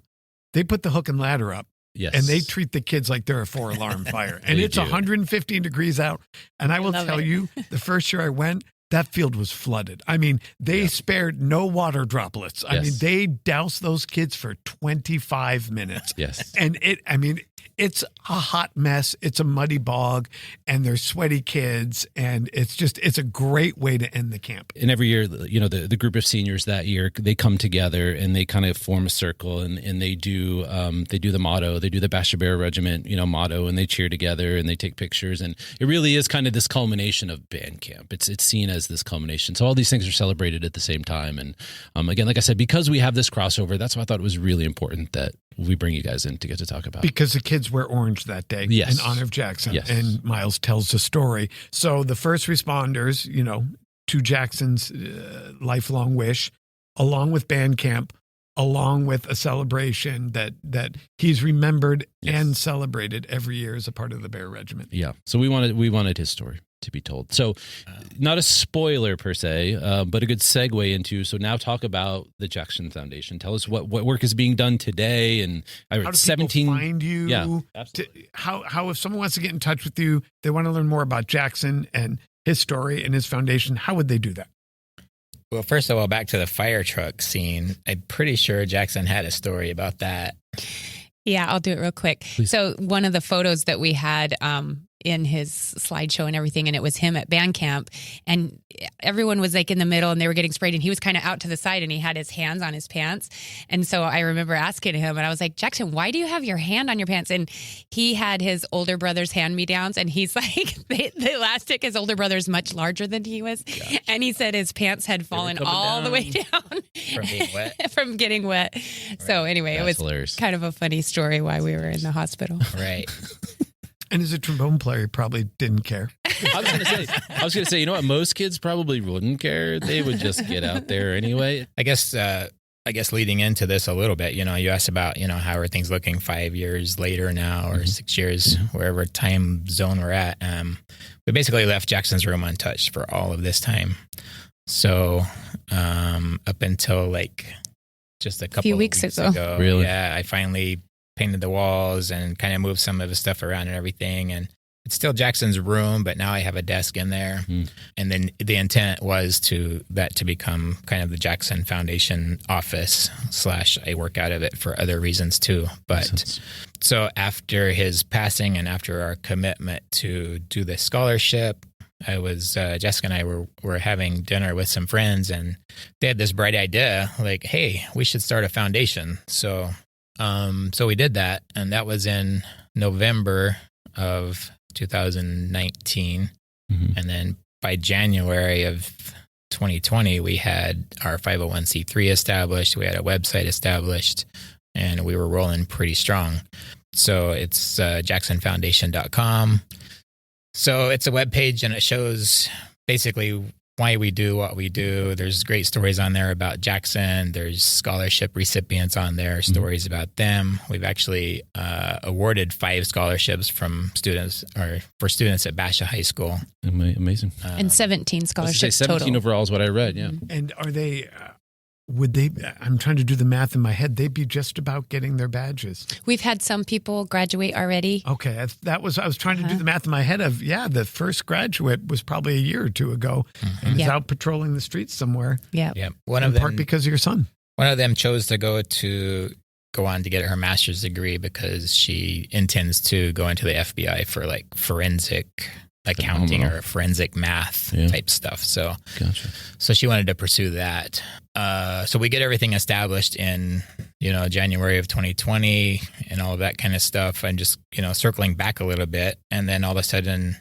They put the hook and ladder up. Yes. And they treat the kids like they're a 4-alarm fire. And it's 115 degrees out. And I will tell you, the first year I went, that field was flooded. I mean, they spared no water droplets. I mean, they doused those kids for 25 minutes. Yes. And it's a hot mess. It's a muddy bog, and they're sweaty kids. And it's a great way to end the camp. And every year, the group of seniors that year, they come together and they kind of form a circle and they do the motto. They do the Basha Regiment, motto, and they cheer together and they take pictures. And it really is kind of this culmination of band camp. It's seen as this culmination. So all these things are celebrated at the same time. And again, like I said, because we have this crossover, that's why I thought it was really important that we bring you guys in to get to talk about. Because the kids wear orange that day in honor of Jaxon. Yes. And Miles tells the story. So the first responders, to Jackson's lifelong wish, along with band camp, along with a celebration that he's remembered and celebrated every year as a part of the Bear Regiment. Yeah. So we wanted his story to be told. So not a spoiler per se, but a good segue into, so now talk about the Jaxon Foundation. Tell us what work is being done today, and I read how do 17 people find you? Yeah, absolutely. How if someone wants to get in touch with you, they want to learn more about Jaxon and his story and his foundation, how would they do that? Well, first of all, back to the fire truck scene. I'm pretty sure Jaxon had a story about that. Yeah, I'll do it real quick. Please. So one of the photos that we had in his slideshow and everything, and it was him at band camp, and everyone was like in the middle and they were getting sprayed, and he was kind of out to the side and he had his hands on his pants. And so I remember asking him, and I was like, Jaxon, why do you have your hand on your pants? And he had his older brother's hand-me-downs, and he's like, the elastic, his older brother's much larger than he was. Gosh. And he said his pants had fallen all the way down. From being wet? From getting wet. Right. So anyway, That's it was hilarious. Kind of a funny story why we were in the hospital. Right. And as a trombone player, he probably didn't care. I was gonna say, you know what? Most kids probably wouldn't care. They would just get out there anyway. I guess leading into this a little bit, you asked about, how are things looking 5 years later now, or 6 years, wherever time zone we're at. We basically left Jaxon's room untouched for all of this time. So up until like just a couple of weeks ago. Really? Yeah, I finally painted the walls and kind of moved some of his stuff around and everything. And it's still Jaxon's room, but now I have a desk in there. And then the intent was to become kind of the Jaxon Foundation office / I work out of it for other reasons too. But so after his passing and after our commitment to do this scholarship, Jessica and I were having dinner with some friends, and they had this bright idea, like, hey, we should start a foundation. So we did that, and that was in November of 2019. And then by January of 2020, we had our 501c3 established. We had a website established, and we were rolling pretty strong. So it's jaxonfoundation.com. So it's a webpage, and it shows basically why we do what we do. There's great stories on there about Jaxon. There's scholarship recipients on there, stories about them. We've actually awarded 5 scholarships for students at Basha High School. Amazing. And 17 scholarships 17 total. overall is what I read, yeah. And are they would they, I'm trying to do the math in my head, they'd be just about getting their badges. We've had some people graduate already. Okay. I was trying to do the math in my head of, the first graduate was probably a year or two ago and is out patrolling the streets somewhere. Yeah. Yeah. In part because of your son. One of them chose to go on to get her master's degree because she intends to go into the FBI for like forensic accounting or forensic math type stuff. So, Gotcha. So she wanted to pursue that. So we get everything established in, January of 2020 and all of that kind of stuff. And just, circling back a little bit. And then all of a sudden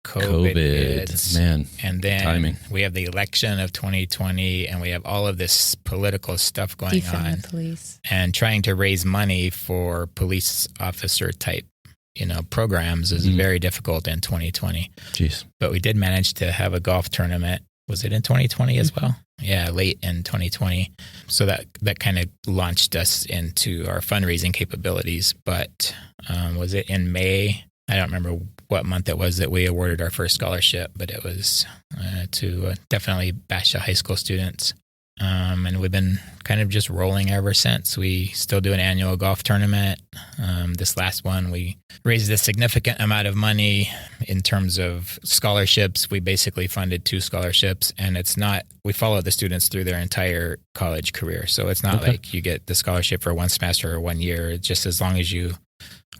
COVID hits, man. And then timing. We have the election of 2020 and we have all of this political stuff going Defund on. the police. And trying to raise money for police officer type programs is very difficult in 2020. Jeez. But we did manage to have a golf tournament. Was it in 2020 as well? Yeah, late in 2020. So that kind of launched us into our fundraising capabilities. But was it in May? I don't remember what month it was that we awarded our first scholarship, but it was to definitely Basha High School students. And we've been kind of just rolling ever since. We still do an annual golf tournament. This last one, we raised a significant amount of money in terms of scholarships. We basically funded 2 scholarships, and we follow the students through their entire college career. So it's not like you get the scholarship for 1 semester or 1 year. It's just as long as you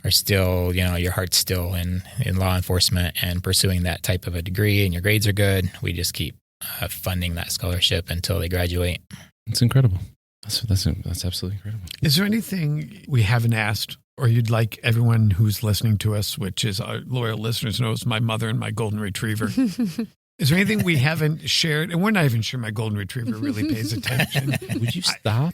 are still, your heart's still in law enforcement and pursuing that type of a degree and your grades are good, we just keep funding that scholarship until they graduate. It's incredible. That's absolutely incredible. Is there anything we haven't asked or you'd like everyone who's listening to us, which is our loyal listeners knows my mother and my golden retriever. Is there anything we haven't shared? And we're not even sure my golden retriever really pays attention. Would you stop?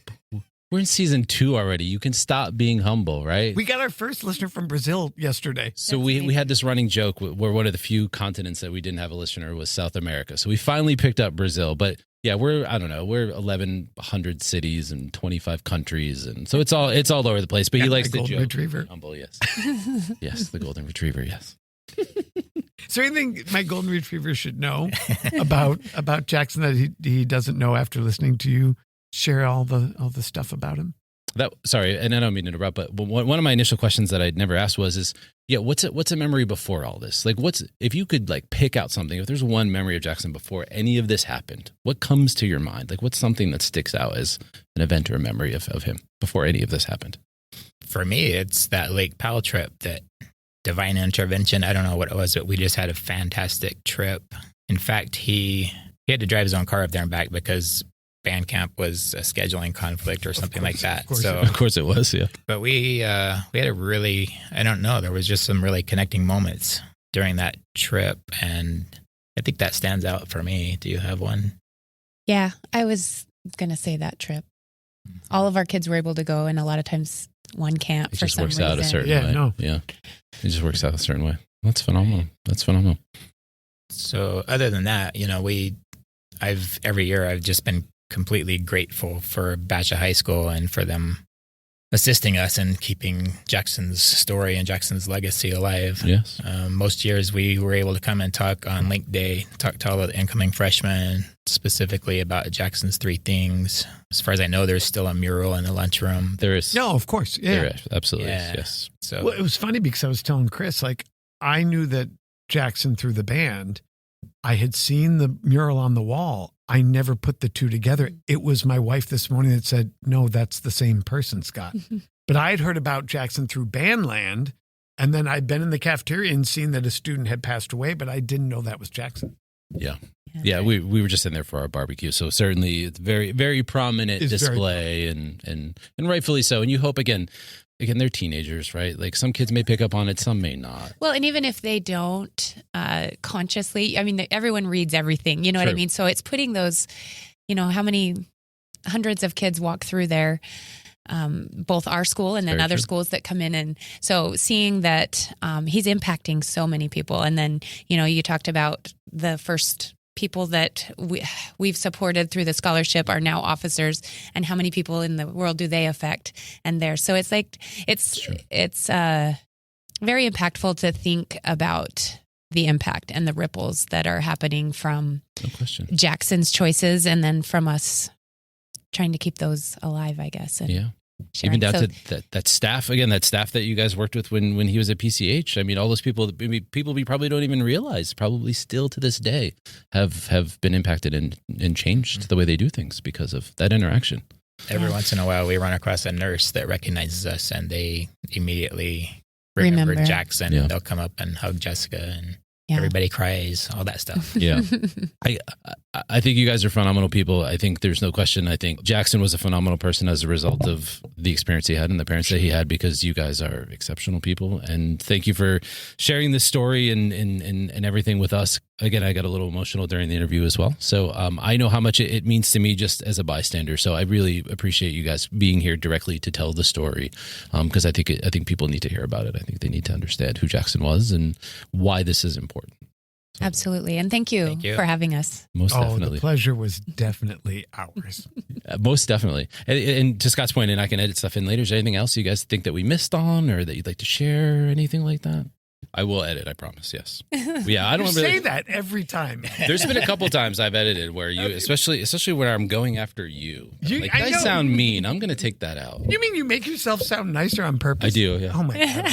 We're in season 2 already. You can stop being humble, right? We got our first listener from Brazil yesterday. So we had this running joke where one of the few continents that we didn't have a listener was South America. So we finally picked up Brazil. But yeah, we're 1,100 cities and 25 countries. And so it's all over the place. But he likes the golden joke. Retriever. Humble, yes. Yes, the golden retriever, yes. Is there anything my golden retriever should know about Jaxon that he doesn't know after listening to you share all the stuff about him? Sorry, and I don't mean to interrupt, but one of my initial questions that I'd never asked was what's a memory before all this? Like, if you could pick out something, if there's one memory of Jaxon before any of this happened, what comes to your mind? Like, what's something that sticks out as an event or a memory of him before any of this happened? For me, it's that Lake Powell trip, that divine intervention. I don't know what it was, but we just had a fantastic trip. In fact, he had to drive his own car up there and back because band camp was a scheduling conflict or something like that. Of course it was, yeah. But we had a really, I don't know, there was just some really connecting moments during that trip. And I think that stands out for me. Do you have one? Yeah, I was going to say that trip. All of our kids were able to go, and a lot of times one can't for some reason. It just works out a certain way. Yeah. It just works out a certain way. That's phenomenal. So other than that, every year I've just been completely grateful for Basha High School and for them assisting us in keeping Jaxon's story and Jaxon's legacy alive. Yes. Most years we were able to come and talk on Link Day, talk to all of the incoming freshmen specifically about Jaxon's 3 things. As far as I know, there's still a mural in the lunchroom. There is. No, of course. Yeah. There is. Absolutely. Yeah. Yes. So it was funny because I was telling Chris, I knew that Jaxon through the band. I had seen the mural on the wall. I never put the 2 together. It was my wife this morning that said, no, that's the same person, Scott. But I had heard about Jaxon through Bandland, and then I'd been in the cafeteria and seen that a student had passed away, but I didn't know that was Jaxon. Yeah. Yeah, we were just in there for our barbecue. So certainly it's very, very prominent display and rightfully so. And you hope, again, they're teenagers, right? Like some kids may pick up on it, some may not. Well, and even if they don't consciously, everyone reads everything, you know what I mean? So it's putting those, how many hundreds of kids walk through there, both our school and then other schools that come in. And so seeing that he's impacting so many people. And then, you talked about the first people that we've supported through the scholarship are now officers, and how many people in the world do they affect? And so it's it's very impactful to think about the impact and the ripples that are happening from Jaxon's choices, and then from us trying to keep those alive, I guess. And Yeah. sharing. Even down So- to that staff, again, that staff that you guys worked with when he was at PCH. I mean, all those people we probably don't even realize, probably still to this day, have been impacted and changed the way they do things because of that interaction. Every once in a while, we run across a nurse that recognizes us, and they immediately remember Jaxon, Yeah. and they'll come up and hug Jessica, and Yeah. everybody cries, all that stuff. Yeah. I think you guys are phenomenal people. I think there's no question. I think Jaxon was a phenomenal person as a result of the experience he had and the parents that he had, because you guys are exceptional people. And thank you for sharing this story and everything with us. Again, I got a little emotional during the interview as well. So I know how much it means to me just as a bystander. So I really appreciate you guys being here directly to tell the story, because I think people need to hear about it. I think they need to understand who Jaxon was and why this is important. Absolutely. And thank you for having us. Most definitely. The pleasure was definitely ours. Most definitely. And to Scott's point, and I can edit stuff in later, is there anything else you guys think that we missed on or that you'd like to share or anything like that? I will edit, I promise, yes. Yeah, I don't say that every time. There's been a couple times I've edited where you, especially when I'm going after you. You sound mean. I'm going to take that out. You mean you make yourself sound nicer on purpose? I do, yeah. Oh, my God.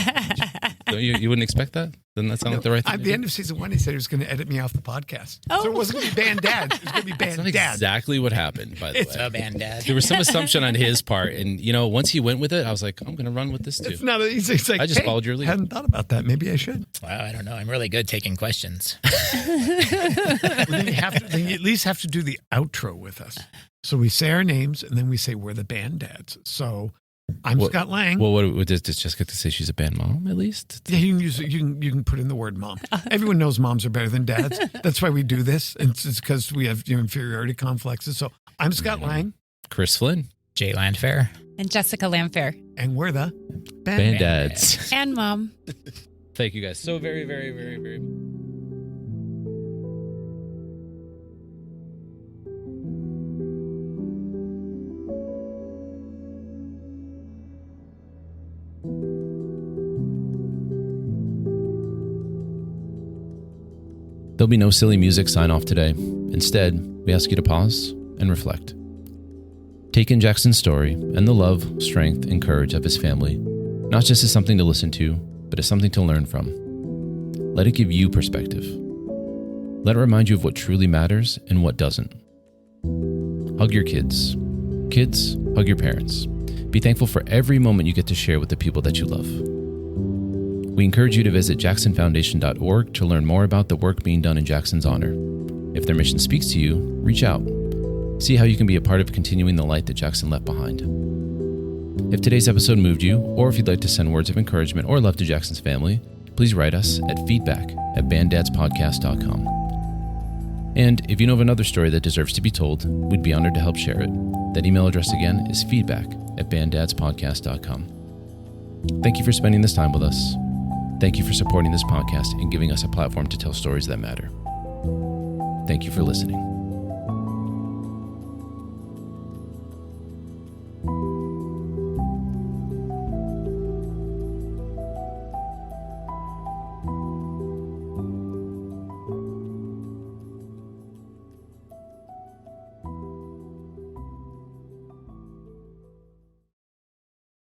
Don't you wouldn't expect that? Doesn't that sound like the right thing? At the end of season 1, he said he was going to edit me off the podcast. So it wasn't going to be Band Dad. It was going to be Band Dad. That's exactly what happened, by the way. It's a Band Dad. There was some assumption on his part. And, once he went with it, I was like, I'm going to run with this too. It's not he's like, I just followed your lead. I hadn't thought about that. Maybe I should. Well, I don't know. I'm really good taking questions. Then you at least have to do the outro with us. So we say our names and then we say we're the Band Dads. So I'm Scott Lang. Well, what does Jessica to say? She's a band mom, at least. Yeah, you can use you can put in the word mom. Everyone knows moms are better than dads. That's why we do this. And it's because we have inferiority complexes. So I'm Scott Lang, Chris Flynn, Jay Landfair, And Jessica Landfair. and we're the Band Dads. And Mom. Thank you guys so very, very, very, very much. There'll be no silly music sign off today. Instead, we ask you to pause and reflect. Take in Jaxon's story and the love, strength, and courage of his family, not just as something to listen to, but as something to learn from. Let it give you perspective. Let it remind you of what truly matters and what doesn't. Hug your kids. Kids, hug your parents. Be thankful for every moment you get to share with the people that you love. We encourage you to visit jacksonfoundation.org to learn more about the work being done in Jaxon's honor. If their mission speaks to you, reach out. See how you can be a part of continuing the light that Jaxon left behind. If today's episode moved you, or if you'd like to send words of encouragement or love to Jaxon's family, please write us at feedback@banddadspodcast.com. And if you know of another story that deserves to be told, we'd be honored to help share it. That email address again is feedback@banddadspodcast.com. Thank you for spending this time with us. Thank you for supporting this podcast and giving us a platform to tell stories that matter. Thank you for listening.